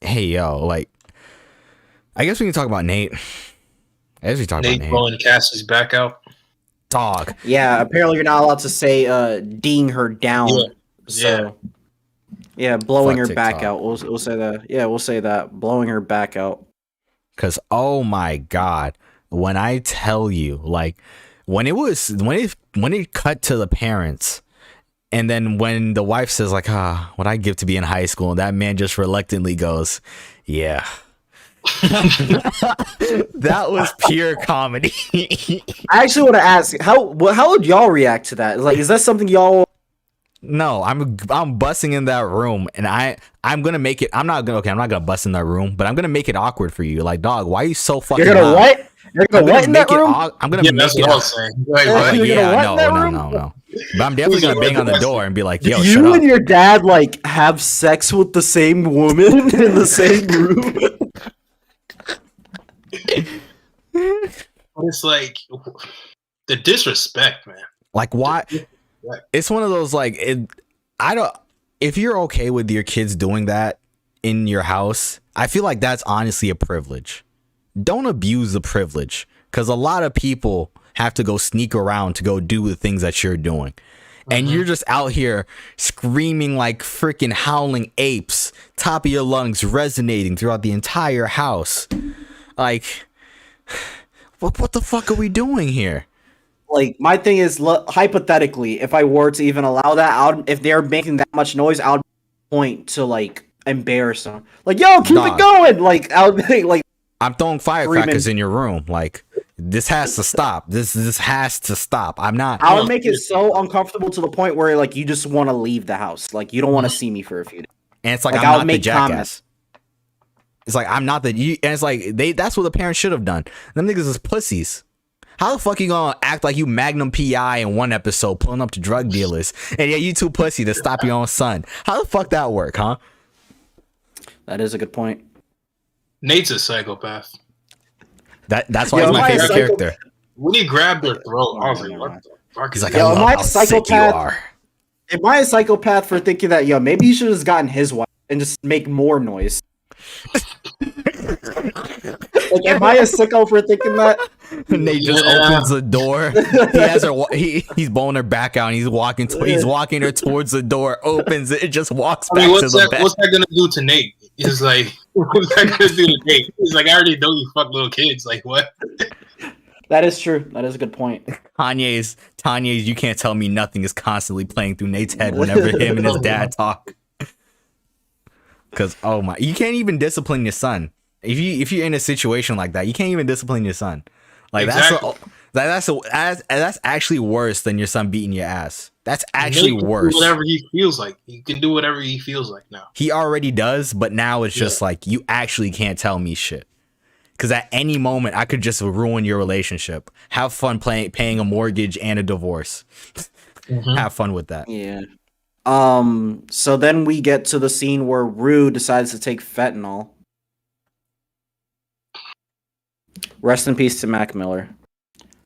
hey yo, like I guess we can talk about Nate. I guess we talk Nate about Nate. blowing Cassie's back out. Dog. yeah. Apparently, you're not allowed to say "ding her down." Yeah. So yeah, blowing Fuck her back TikTok. out. We'll say that. Yeah, we'll say that. Blowing her back out. Cause oh my god, when I tell you, like when it cut to the parents, and then when the wife says like, what I give to be in high school, and that man just reluctantly goes, Yeah. That was pure comedy. I actually want to ask how would y'all react to that? Like, is that something y'all? No, I'm busting in that room, and I'm gonna make it. I'm not gonna bust in that room, but I'm gonna make it awkward for you. Like, dog, why are you so fucking? You're gonna loud? what? You're gonna what in that room? I'm gonna Yeah, make that's it. what I was saying. Like, Yeah, what? you're gonna Yeah, what in that room? no. But I'm definitely gonna bang on the door and be like, "Yo, Do shut you up." and your dad like have sex with the same woman in the same room? But it's like the disrespect, man. Like, why? Right. It's one of those like I don't. If you're okay with your kids doing that in your house, I feel like that's honestly a privilege. Don't abuse the privilege, because a lot of people have to go sneak around to go do the things that you're doing. And you're just out here screaming like freaking howling apes, top of your lungs resonating throughout the entire house. Like, what the fuck are we doing here? Like, my thing is, hypothetically, if I were to even allow that, if they're making that much noise, I would point to like embarrass them. Like, yo, keep it going. Like, I would be like, I'm throwing firecrackers in your room. Like, this has to stop. This has to stop. I'm not. I would make it so uncomfortable to the point where like you just want to leave the house. Like, you don't want to see me for a few days. And it's like, Like, I'm I'll not the make jackass. comments. It's like, I'm not the. And it's like, that's what the parents should have done. Them niggas is pussies. How the fuck you gonna act like you Magnum PI in one episode pulling up to drug dealers, and yeah, you too pussy to stop your own son? How the fuck that work, huh? That is a good point. Nate's a psychopath. That's why he's my favorite character. When he grabbed her throat, I was like, what the fuck? He's like, Yo, I love am I a how sick you psychopath? are. Am I a psychopath for thinking that, yo, maybe he should have just gotten his wife and just make more noise? Like, am I a sicko for thinking that? Nate just opens the door. He has her. He's blowing her back out, and he's walking her towards the door. Opens it, and just walks back to the bed. What's that gonna do to Nate? He's like, what's that gonna do to Nate? He's like, I already know you fuck little kids. Like, what? That is true. That is a good point. Tanya's You Can't Tell Me Nothing is constantly playing through Nate's head whenever him and his dad talk. Because you can't even discipline your son. If you're in a situation like that, you can't even discipline your son. Like, exactly. That's actually worse than your son beating your ass. That's actually worse. Whatever he feels like, he can do whatever he feels like now. He already does, but now it's just like, you actually can't tell me shit. Because at any moment, I could just ruin your relationship. Have fun paying a mortgage and a divorce. Have fun with that. Yeah. So then we get to the scene where Rue decides to take fentanyl. Rest in peace to Mac Miller.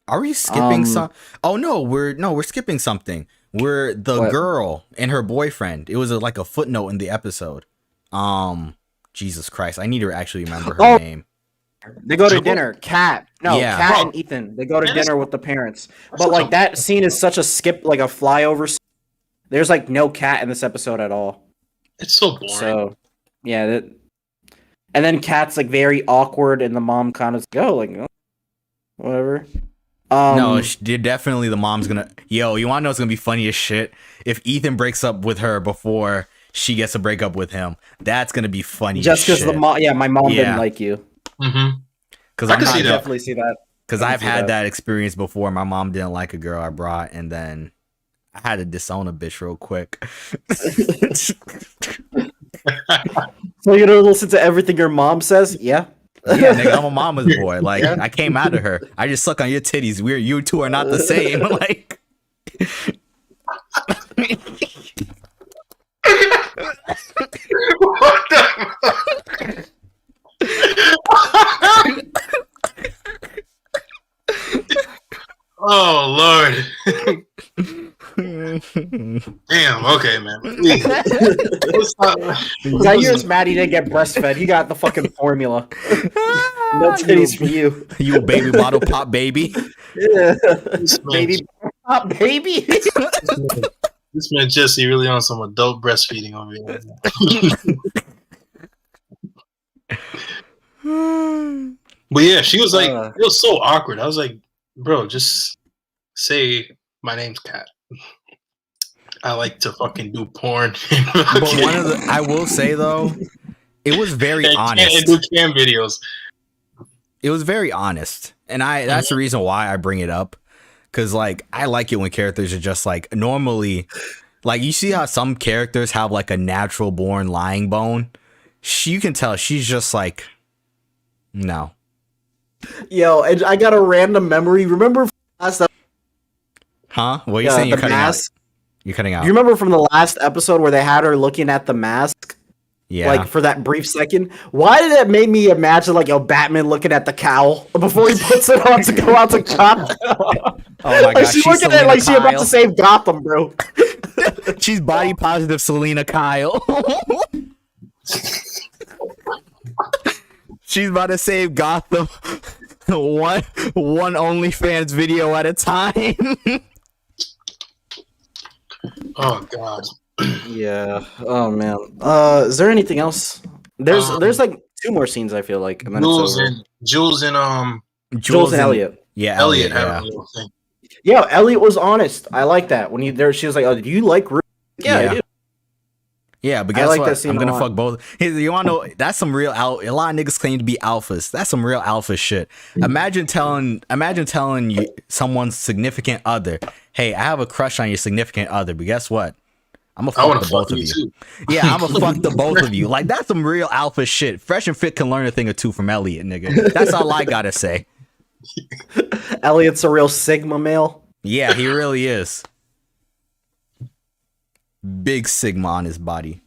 Are we skipping some? Oh no, we're skipping something. We're the girl and her boyfriend. It was like a footnote in the episode. Jesus Christ, I need to actually remember her name. They go to dinner. Kat and Ethan. They go to dinner with the parents. But like, that scene is such a skip, like a flyover. There's like no Kat in this episode at all. It's so boring. So yeah, and then Kat's like very awkward, and the mom kind of go like, oh, whatever. No, definitely the mom's gonna. Yo, you wanna know what's gonna be funny as shit? If Ethan breaks up with her before she gets to break up with him, that's gonna be funny. Just because my mom didn't like you. Because I can definitely see that. Because I've had that experience before. My mom didn't like a girl I brought, and then I had to disown a bitch real quick. So you don't listen to everything your mom says? Yeah. Yeah, nigga, I'm a mama's boy. Like, I came out of her. I just suck on your titties. You two are not the same. Like, what the Oh Lord. Damn, okay, man. I hear it's Maddie didn't get breastfed. He got the fucking formula. No titties for you. You a baby bottle pop baby? Yeah. Baby pop baby. This man Jesse really on some adult breastfeeding over here. But yeah, she was like, it was so awkward. I was like, bro, just say my name's Kat. I like to fucking do porn. But I will say though, It was very and honest. do cam videos. It was very honest, and that's the reason why I bring it up, because like I like it when characters are just like normally, like you see how some characters have like a natural born lying bone. You can tell she's just like, no. Yo, and I got a random memory. Remember last Huh? What are you saying? the You're cutting mask? out. You're cutting out. Do you remember from the last episode where they had her looking at the mask? Yeah. Like for that brief second, why did it make me imagine like Batman looking at the cowl before he puts it on to go out to Gotham? Oh my god, Like she looking at it like she about Kyle. to save Gotham, bro. She's body positive Selena Kyle. She's about to save Gotham one OnlyFans video at a time. Oh god. Yeah. Oh man. Is there anything else? There's like 2 more scenes. I feel like. And then Jules it's over. and Jules and Jules and Elliot. Yeah, Elliot have yeah. a little thing. Yeah, Elliot was honest. I like that when she was like, "Oh, do you like Ruth?" Yeah, I do. Yeah, but I guess like what? that scene I'm a gonna lot. fuck both. You wanna know? That's some real a lot of niggas claim to be alphas. That's some real alpha shit. Imagine telling you someone's significant other, "Hey, I have a crush on your significant other," but guess what? I'm gonna I fuck want the to both fuck of you you. too. Yeah, I'm gonna fuck the both of you. Like that's some real alpha shit. Fresh and Fit can learn a thing or two from Elliot, nigga. That's all I gotta say. Elliot's a real Sigma male. Yeah, he really is. Big Sigma on his body.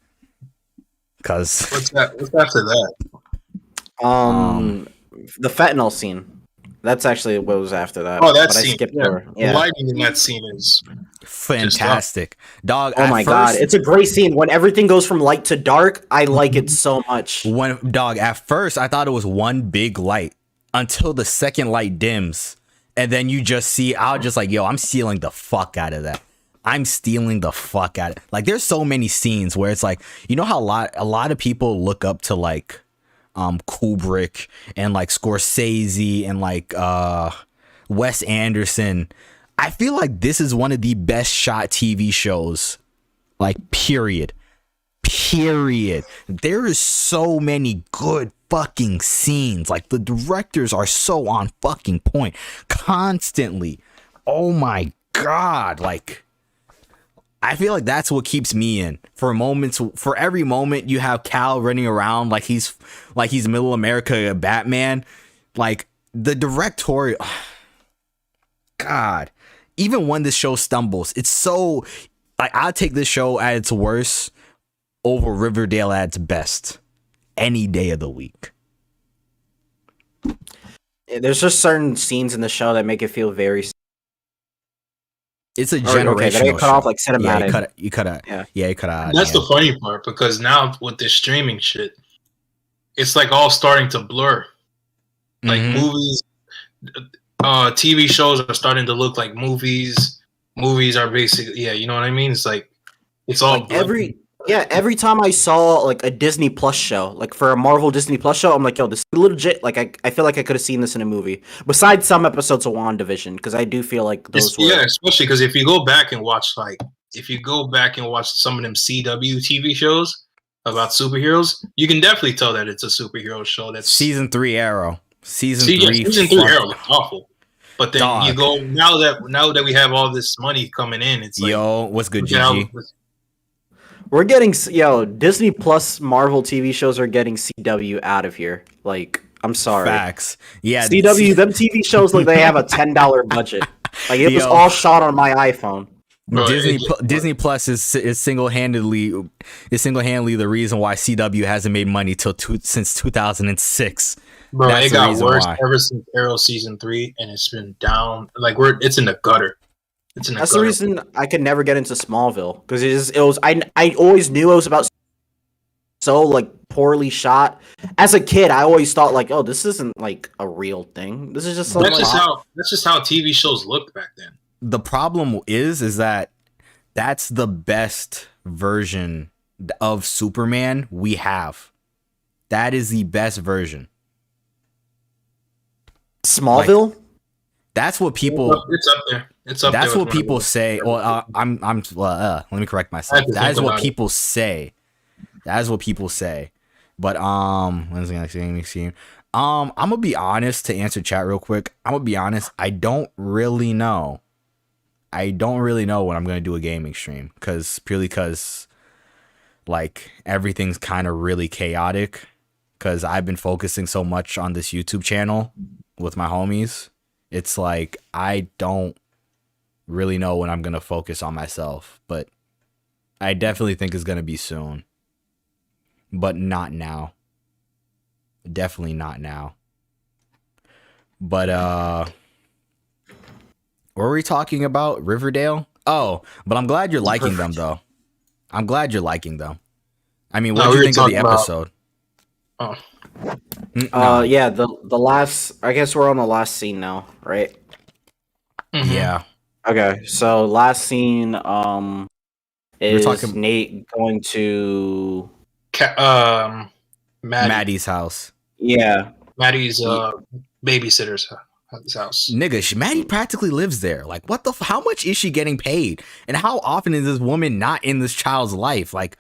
Cause What's after that? The fentanyl scene. That's actually what was after that. Oh, that but scene. I skipped Yeah. over. The Yeah. lighting in that scene is fantastic, dog. Oh at my first, god, it's a great scene. When everything goes from light to dark, I like it so much. At first I thought it was one big light until the second light dims, and then you just see. I was just like, yo, I'm stealing the fuck out of that. I'm stealing the fuck out of it. Like, there's so many scenes where it's like, you know how a lot of people look up to like Kubrick and like Scorsese and like Wes Anderson. I feel like this is one of the best shot TV shows, like period. There is so many good fucking scenes. Like the directors are so on fucking point constantly. Oh my god, like I feel like that's what keeps me in. For every moment you have Cal running around like he's Middle America Batman. Like the directorial, God, even when this show stumbles, it's so like I'll take this show at its worst over Riverdale at its best any day of the week. There's just certain scenes in the show that make it feel very. It's a Okay, generational did I cut show. off like cinematic? Yeah, you cut out. Yeah. Yeah, you cut out. That's the funny part, because now with this streaming shit, it's like all starting to blur. Like movies, TV shows are starting to look like movies. Movies are basically, you know what I mean? It's like it's all Like every time I saw like a Disney Plus show, like for a Marvel Disney Plus show, I'm like, yo, this is legit. Like I feel like I could have seen this in a movie. Besides some episodes of WandaVision, because I do feel like those were. Yeah, especially because if you go back and watch some of them CW TV shows about superheroes, you can definitely tell that it's a superhero show. That's season 3 Arrow. Season 3 Arrow is awful. But then you go now that we have all this money coming in, it's like, yo, what's good, GG? We're getting Disney Plus Marvel TV shows are getting CW out of here. Like, I'm sorry. Facts. Yeah, CW, them TV shows like they have a $10 budget. Like it was all shot on my iPhone. Bro, Disney Plus is single-handedly the reason why CW hasn't made money since 2006. Bro, That's it got worse why. ever since Arrow season 3, and it's been down. Like it's in the gutter. That's the reason I could never get into Smallville, because I always knew it was about so like poorly shot. As a kid, I always thought like, oh, this isn't like a real thing. This is just that's just how TV shows looked back then. The problem is that that's the best version of Superman we have. That is the best version. Smallville. Like, that's what people. It's up there. It's up that's there. what people say. Well, let me correct myself. That is what people say. That is what people say. But when's the next gaming stream? I'm gonna be honest to answer chat real quick. I'm gonna be honest. I don't really know. when I'm gonna do a gaming stream because like everything's kind of really chaotic. Because I've been focusing so much on this YouTube channel with my homies. It's like I don't really know when I'm gonna focus on myself, but I definitely think it's gonna be soon. But not now. Definitely not now. But what were we talking about? Riverdale? Oh, but I'm glad you're liking them though. I'm glad you're liking them. I mean, what do you think of the episode? Yeah, the last, I guess we're on the last scene now, right? Mm-hmm. Yeah. Okay, so last scene is Nate going to Maddie's house. Yeah. Maddie's babysitter's house. Nigga, Maddie practically lives there. Like, what the? How much is she getting paid? And how often is this woman not in this child's life? Like,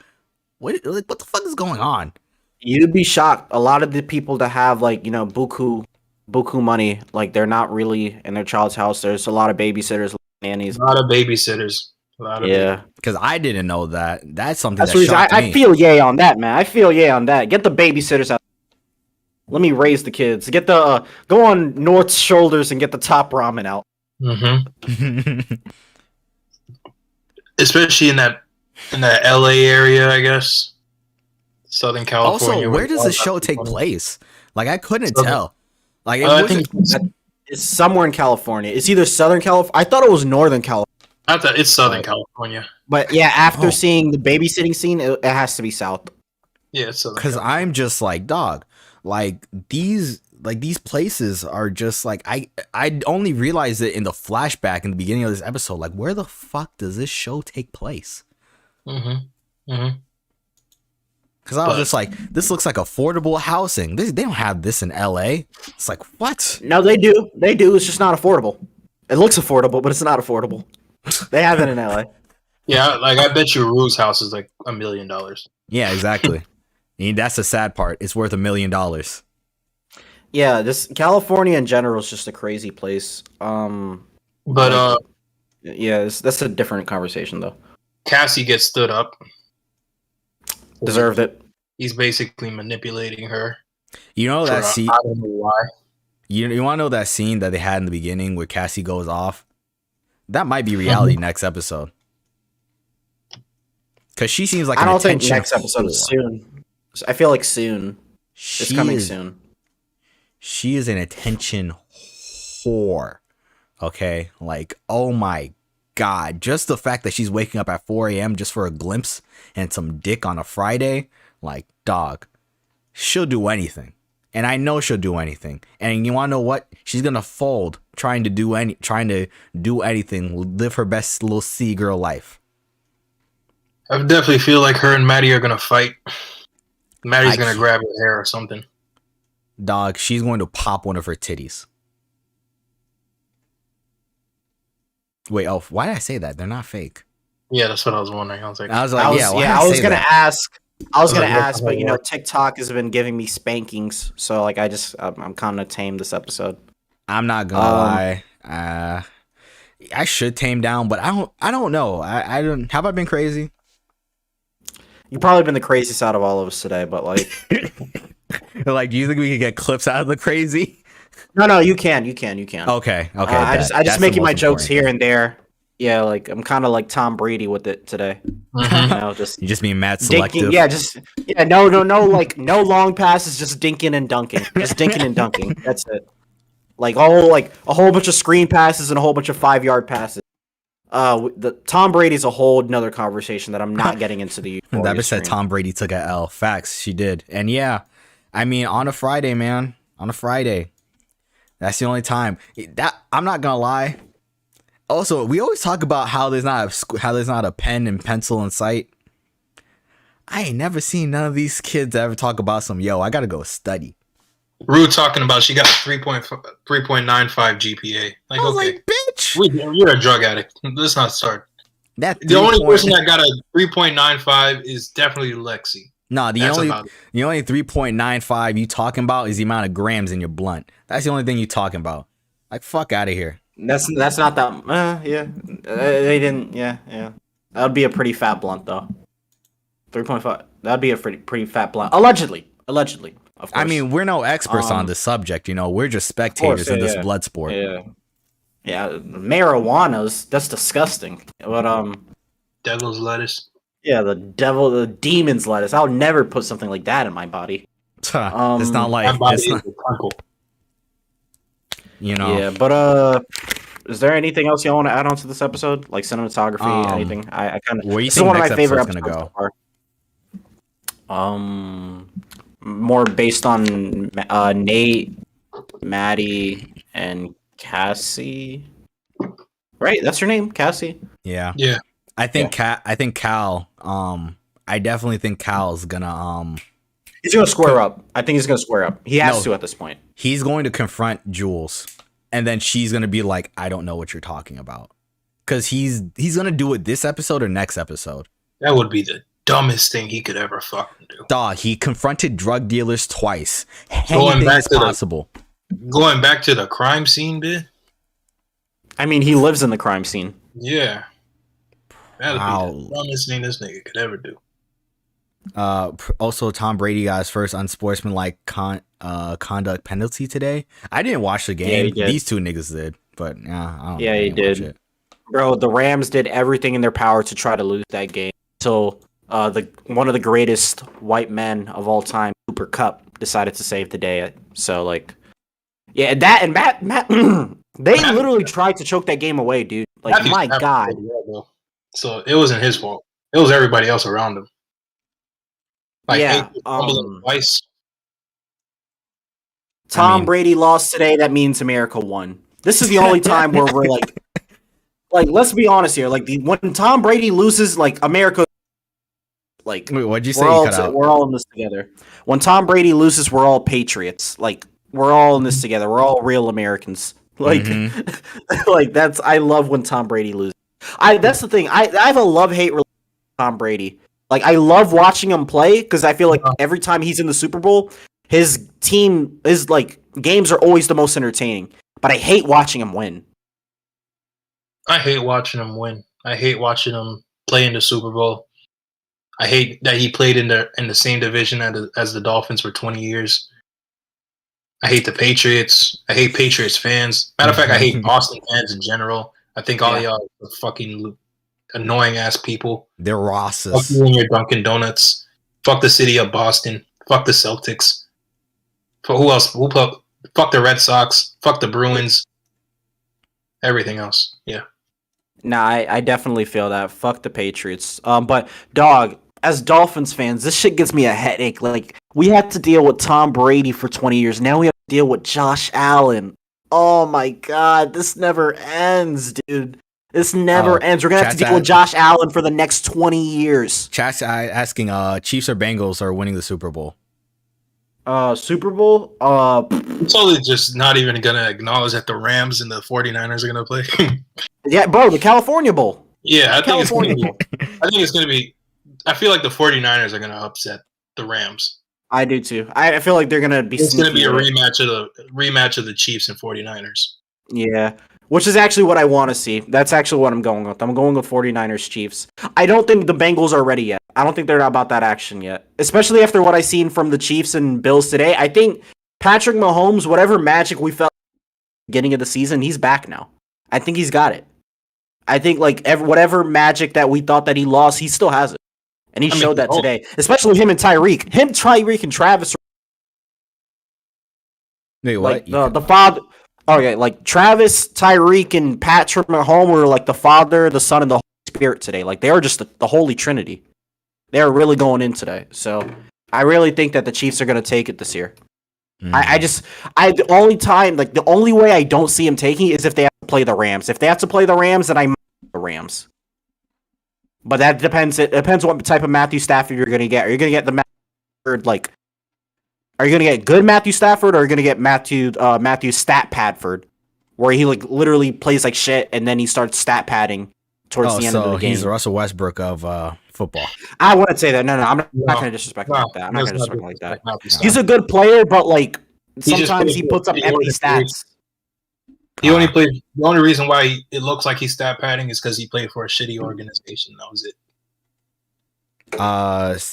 what the fuck is going on? You'd be shocked. A lot of the people that have like, you know, buku money, like they're not really in their child's house. There's a lot of babysitters, nannies. A lot of babysitters. Yeah. Because I didn't know that. That's something That's that shocked me. I feel yay on that, man. I feel yay on that. Get the babysitters out. Let me raise the kids. Get the go on North's shoulders and get the top ramen out. Mm-hmm. Especially in that LA area, I guess. Southern California. Also, where does the show take place? Like, I couldn't tell. Like, I think it's somewhere in California. It's either Southern California. I thought it was Northern California. I thought it's Southern California. But yeah, after seeing the babysitting scene, it has to be South. Yeah, it's Southern. Because I'm just like, dog. Like these places are just like I only realized it in the flashback in the beginning of this episode. Like, where the fuck does this show take place? Mm-hmm. Mm-hmm. Because I was just like, this looks like affordable housing. They don't have this in LA. It's like, what? No, they do. They do. It's just not affordable. It looks affordable, but it's not affordable. They have it in LA. Yeah, like I bet you Rue's house is like $1 million. Yeah, exactly. And that's the sad part. It's worth $1 million. Yeah, this California in general is just a crazy place. Yeah, that's a different conversation though. Cassie gets stood up. Deserved it. He's basically manipulating her. You know that scene? I don't know why. You want to know that scene that they had in the beginning where Cassie goes off? That might be reality next episode. Because she seems like I an don't think attention next episode is soon. I feel like soon. It's coming soon. She is an attention whore. Okay? Like, oh my God. Just the fact that she's waking up at 4 a.m. just for a glimpse and some dick on a Friday. Like, dog. She'll do anything. And I know she'll do anything. And you want to know what? She's going to fold trying to do anything. Live her best little C-girl life. I definitely feel like her and Maddie are going to fight. Maddie's going to grab her hair or something. Dog, she's going to pop one of her titties. Wait, why did I say that? They're not fake. Yeah, that's what I was wondering. I was like, I was going to ask. But you know, TikTok has been giving me spankings, so like I'm kind of tame this episode. I'm not gonna lie. I should tame down, but I don't know. I don't. Have I been crazy? You've probably been the craziest out of all of us today, but like, like, do you think we could get clips out of the crazy? No, you can. Okay. I just making my jokes here and there. Yeah, like I'm kind of like Tom Brady with it today. Mm-hmm. You know, you just being mad selective. Dinking, no, like no long passes, just dinking and dunking, just dinking and dunking. That's it. Like a whole bunch of screen passes and a whole bunch of 5-yard passes. The Tom Brady's a whole another conversation that I'm not getting into the. That bitch said Tom Brady took a L. Facts, she did, and yeah, I mean on a Friday, man, on a Friday, that's the only time that I'm not gonna lie. Also, we always talk about how there's not a pen and pencil in sight. I ain't never seen none of these kids ever talk about I gotta go study. Rue talking about she got a 3.95 GPA. Like, I was okay, like, bitch, you're a drug addict. Let's not start. The only person that got a 3.95 is definitely Lexi. No, the That's only about it. 3.95 you talking about is the amount of grams in your blunt. That's the only thing you talking about. Like, fuck out of here. That's not that. Yeah, they didn't. Yeah. That would be a pretty fat blunt though. 3.5. That'd be a pretty fat blunt. Allegedly. Of course. I mean, we're no experts on Um, the subject, you know. We're just of course, spectators in this blood sport. Yeah. Marijuana's that's disgusting. But Devil's lettuce. yeah, the demon's lettuce. I would never put something like that in my body. It's not like My body it's is not, a temple. you know. Yeah, but is there anything else y'all want to add on to this episode? Like cinematography, anything? I kind of. Where you This is think one of next my favorite episode's gonna episodes go? so far. More based on Nate, Maddie, and Cassie. Right, that's her name, Cassie. Yeah. Yeah. I think Cal. I definitely think Cal's gonna He's gonna square up. I think he's gonna square up. He has No. to at this point. he's going to confront Jules, and then she's gonna be like, I don't know what you're talking about. Cause he's gonna do it this episode or next episode. That would be the dumbest thing he could ever fucking do. Dog, he confronted drug dealers twice. Going Anything back is to possible. Going back to the crime scene bit. I mean, he lives in the crime scene. Yeah. That'd Wow. be the dumbest thing this nigga could ever do. Also, Tom Brady got his first unsportsmanlike conduct penalty today. I didn't watch the Yeah, game. he did. These two niggas did, but yeah, I don't. Yeah, I he didn't watch did. it. Bro, the Rams did everything in their power to try to lose that game. So, one of the greatest white men of all time, Cooper Kupp, decided to save the day. So, like, yeah, that and Matt, they literally tried to choke that game away, dude. Like, Matthew my Stafford God. played well, though. So it wasn't his fault. It was everybody else around him. Like, Yeah, fumbling twice. Tom mean- Brady lost today. That means America won. This is the only time where we're like, let's be honest here. Like, when Tom Brady loses, like, America, like, Wait, what'd you say? we're You all cut out? we're all in this together. When Tom Brady loses, we're all patriots. Like, we're all in this together. We're all real Americans. Like, like that's I love when Tom Brady loses. That's the thing. I have a love-hate relationship with Tom Brady. Like, I love watching him play because I feel like every time he's in the Super Bowl, his team is like games are always the most entertaining. But I hate watching him win. I hate watching him win. I hate watching him play in the Super Bowl. I hate that he played in the same division as the Dolphins for 20 years. I hate the Patriots. I hate Patriots fans. Matter of fact, I hate Boston fans in general. I think all y'all are fucking annoying ass people. They're Fuck Rosses. you and your Dunkin' Donuts. Fuck the city of Boston. Fuck the Celtics. For who else? Fuck the Red Sox. Fuck the Bruins. Everything else. Yeah. Nah, I definitely feel that. Fuck the Patriots. But dog, as Dolphins fans, this shit gives me a headache. Like, we had to deal with Tom Brady for 20 years. Now we have to deal with Josh Allen. Oh my God, this never ends, dude. This never ends. We're gonna have to deal with Josh Allen for the next 20 years. Chat's asking, Chiefs or Bengals are winning the Super Bowl. Super Bowl? I'm totally just not even going to acknowledge that the Rams and the 49ers are going to play. Yeah, bro, the California Bowl. Yeah, I think it's going California to be. I think it's going to be. I feel like the 49ers are going to upset the Rams. I do too. I feel like they're gonna be. It's going to be a sneaky. rematch of the Chiefs and 49ers. Yeah, which is actually what I want to see. That's actually what I'm going with. I'm going with 49ers Chiefs. I don't think the Bengals are ready yet. I don't think they're about that action yet, especially after what I seen from the Chiefs and Bills today. I think Patrick Mahomes, whatever magic we felt at the beginning of the season, he's back now. I think he's got it. I think like whatever magic that we thought that he lost, he still has it, and he showed that today. Especially him and Tyreek. Tyreek, and Travis. Wait, Like what? the father. Okay, like Travis, Tyreek, and Patrick Mahomes were like the Father, the Son, and the Holy Spirit today. Like they are just the Holy Trinity. They are really going in today. So I really think that the Chiefs are going to take it this year. The only way I don't see him taking it is if they have to play the Rams. If they have to play the Rams, then I might the Rams. But that depends. It depends what type of Matthew Stafford you're going to get. Are you going to get the Stafford like? Are you going to get good Matthew Stafford, or are you going to get Matthew Stat Padford, where he like literally plays like shit and then he starts stat padding towards the end of the game? He's the Russell Westbrook of football. I wouldn't say that. No, I'm not No, going to disrespect him no, like that. I'm not that's going to not disrespect him like that. disrespect, not He's a good player, but like He just sometimes plays he for puts up the empty organization. stats. He only played. The only reason why it looks like he's stat padding is because he played for a shitty organization. That was it.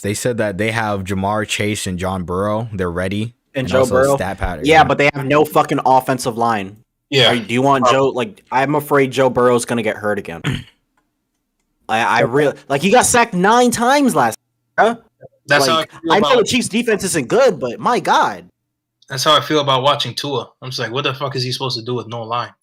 They said that they have Jamar Chase and John Burrow. They're ready. And Joe also Burrow. Stat pattern. Yeah, but they have no fucking offensive line. Yeah. Do you want Joe? Like, I'm afraid Joe Burrow's going to get hurt again. I really like. He got sacked 9 times last year. That's like, how I feel I about. know the Chiefs' defense isn't good, but my God. That's how I feel about watching Tua. I'm just like, what the fuck is he supposed to do with no line?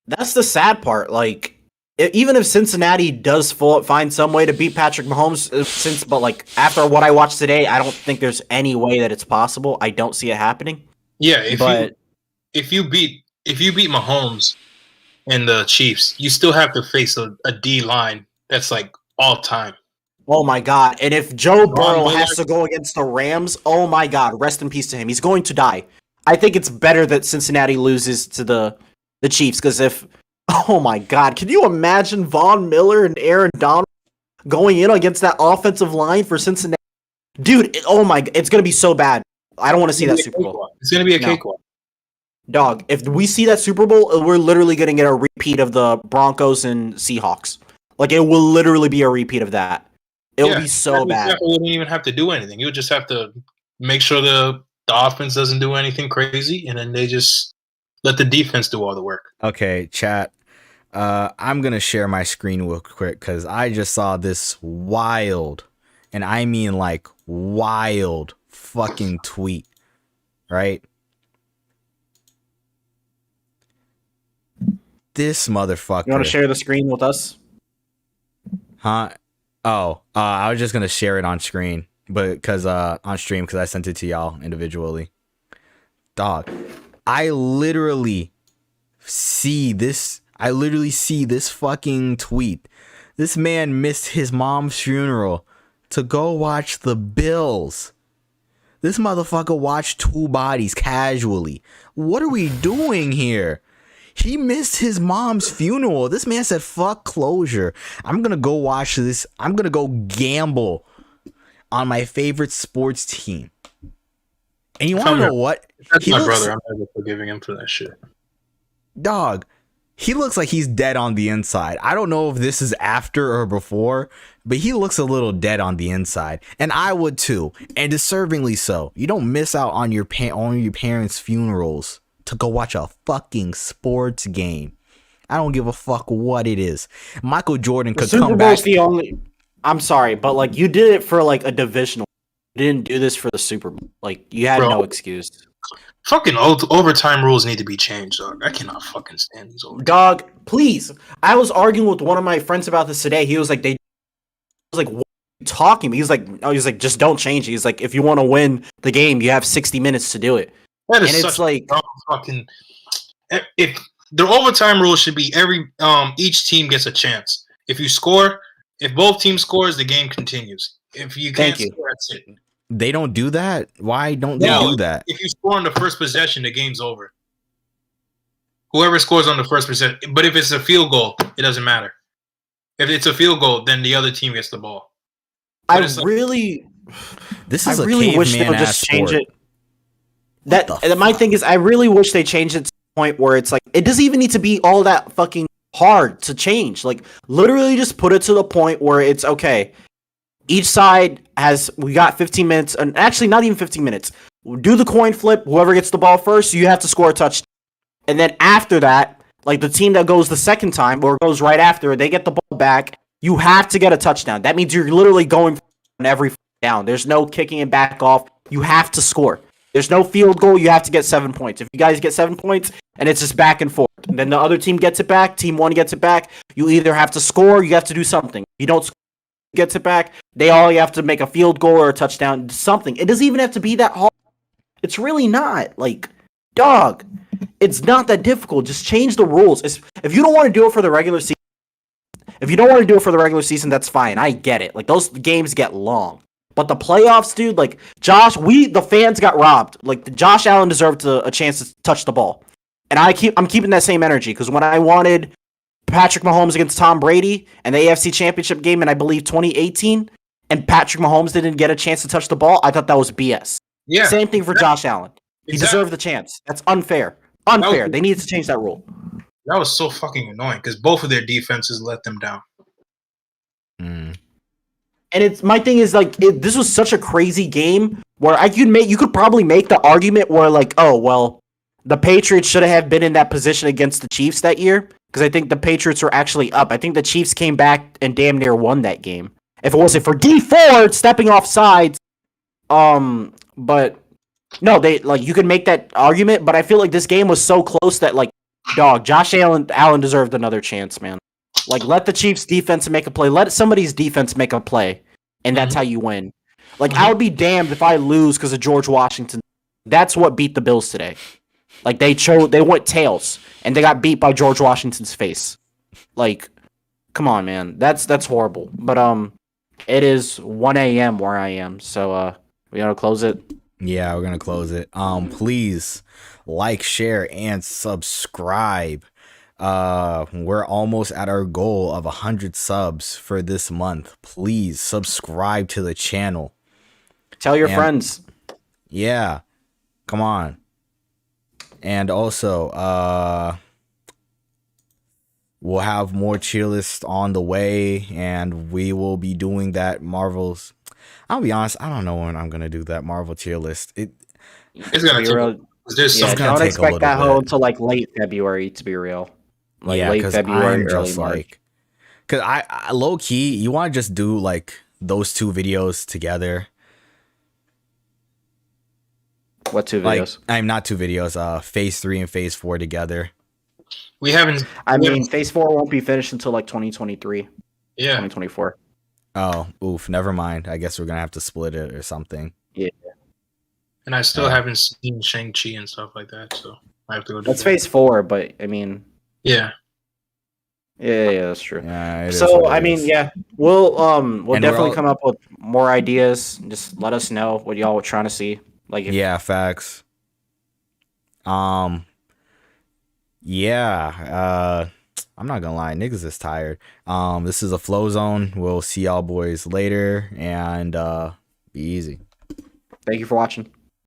That's the sad part. Like, even if Cincinnati does find some way to beat Patrick Mahomes, but like after what I watched today, I don't think there's any way that it's possible. I don't see it happening. Yeah, if you beat Mahomes and the Chiefs, you still have to face a D line that's like all time. Oh my God! And if Joe Burrow Miller. has to go against the Rams, oh my God! Rest in peace to him. He's going to die. I think it's better that Cincinnati loses to the Chiefs because oh my God, can you imagine Von Miller and Aaron Donald going in against that offensive line for Cincinnati? Dude, it's gonna be so bad. I don't want to see that Super Bowl. It's gonna be a cakewalk. Dog, if we see that Super Bowl, we're literally gonna get a repeat of the Broncos and Seahawks. Like, it will literally be a repeat of that. It will be so bad. You wouldn't even have to do anything. You would just have to make sure the offense doesn't do anything crazy, and then they just let the defense do all the work. Okay, chat. I'm going to share my screen real quick because I just saw this wild, and I mean like wild fucking tweet, right? This motherfucker. You want to share the screen with us? Huh? Oh, I was just gonna share it on screen, but because on stream because I sent it to y'all individually. Dog, I literally see this fucking tweet. This man missed his mom's funeral to go watch the Bills. This motherfucker watched 2 bodies casually. What are we doing here? He missed his mom's funeral. This man said, fuck closure. I'm going to go watch this. I'm going to go gamble on my favorite sports team. And you want to know what? That's my brother. I'm never forgiving him for that shit. Dog, he looks like he's dead on the inside. I don't know if this is after or before, but he looks a little dead on the inside. And I would too. And deservingly so. You don't miss out on your parents' funerals to go watch a fucking sports game. I don't give a fuck what it is. Michael Jordan could come back. The only. I'm sorry, but like you did it for like a divisional. You didn't do this for the Super Bowl. Like you had no excuse. Fucking overtime rules need to be changed, dog. I cannot fucking stand these overtime. Dog, please. I was arguing with one of my friends about this today. He was like, what are you talking? He's like, just don't change it. He's like, if you want to win the game, you have 60 minutes to do it. That is and such it's like fucking. If the overtime rule should be each team gets a chance. If both teams scores, the game continues. If you can't score, that's it. They don't do that? Why don't they do that? If you score on the first possession, the game's over. Whoever scores on the first possession. But if it's a field goal, it doesn't matter. If it's a field goal, then the other team gets the ball. This is I really wish they would just change it. My thing is, I really wish they changed it to the point where it's like it doesn't even need to be all that fucking hard to change. Like literally, just put it to the point where it's okay. Each side we got 15 minutes, and actually not even 15 minutes. We'll do the coin flip. Whoever gets the ball first, you have to score a touchdown. And then after that, like the team that goes the second time or goes right after, they get the ball back. You have to get a touchdown. That means you're literally going on every down. There's no kicking it back off. You have to score. There's no field goal. You have to get 7 points. If you guys get 7 points and it's just back and forth, and then the other team gets it back, team 1 gets it back, you either have to score or you have to do something. If you don't score, gets it back, you have to make a field goal or a touchdown, something. It doesn't even have to be that hard. It's really not. Like, dog, it's not that difficult. Just change the rules. If you don't want to do it for the regular season, that's fine. I get it. Like, those games get long. But the playoffs, dude, like, the fans got robbed. Like, Josh Allen deserved a chance to touch the ball. And I'm keeping that same energy, because when I wanted Patrick Mahomes against Tom Brady and the AFC Championship game in, I believe, 2018, and Patrick Mahomes didn't get a chance to touch the ball, I thought that was BS. Yeah. Same thing for Josh Allen. He deserved the chance. That's unfair. Unfair. They needed to change that rule. That was so fucking annoying because both of their defenses let them down. And it's my thing is like this was such a crazy game where you could probably make the argument where like, oh well, the Patriots should have been in that position against the Chiefs that year because I think the Patriots were actually up. I think the Chiefs came back and damn near won that game. If it wasn't for Dee Ford stepping off sides, but no, you could make that argument. But I feel like this game was so close that like, dog, Josh Allen deserved another chance, man. Like, let the Chiefs' defense make a play. Let somebody's defense make a play, and that's how you win. Like, I would be damned if I lose because of George Washington. That's what beat the Bills today. Like, they went tails, and they got beat by George Washington's face. Like, come on, man. That's horrible. But it is 1 a.m. where I am, so we gonna close it. Yeah, we're gonna close it. Please like, share, and subscribe. We're almost at our goal of 100 subs for this month. Please subscribe to the channel. Tell your friends. Yeah, come on. And also, we'll have more tier lists on the way, and we will be doing that Marvel's. I'll be honest, I don't know when I'm gonna do that Marvel tier list. It's gonna take. Don't expect that whole until like late February. To be real. Like late February, early March. Because I low key, you want to just do like those two videos together. What two videos? I'm not two videos. Phase 3 and Phase 4 together. We haven't. I mean, Phase 4 won't be finished until like 2023. Yeah. 2024. Oh, oof. Never mind. I guess we're gonna have to split it or something. Yeah. And I still haven't seen Shang-Chi and stuff like that, so I have to go. That's Phase 4, but I mean. Yeah. Yeah, that's true. Yeah, so I mean, yeah, we'll definitely come up with more ideas. Just let us know what y'all were trying to see. Like, yeah, facts. Yeah. I'm not gonna lie, niggas is tired. This is a Flozone. We'll see y'all boys later, and be easy. Thank you for watching.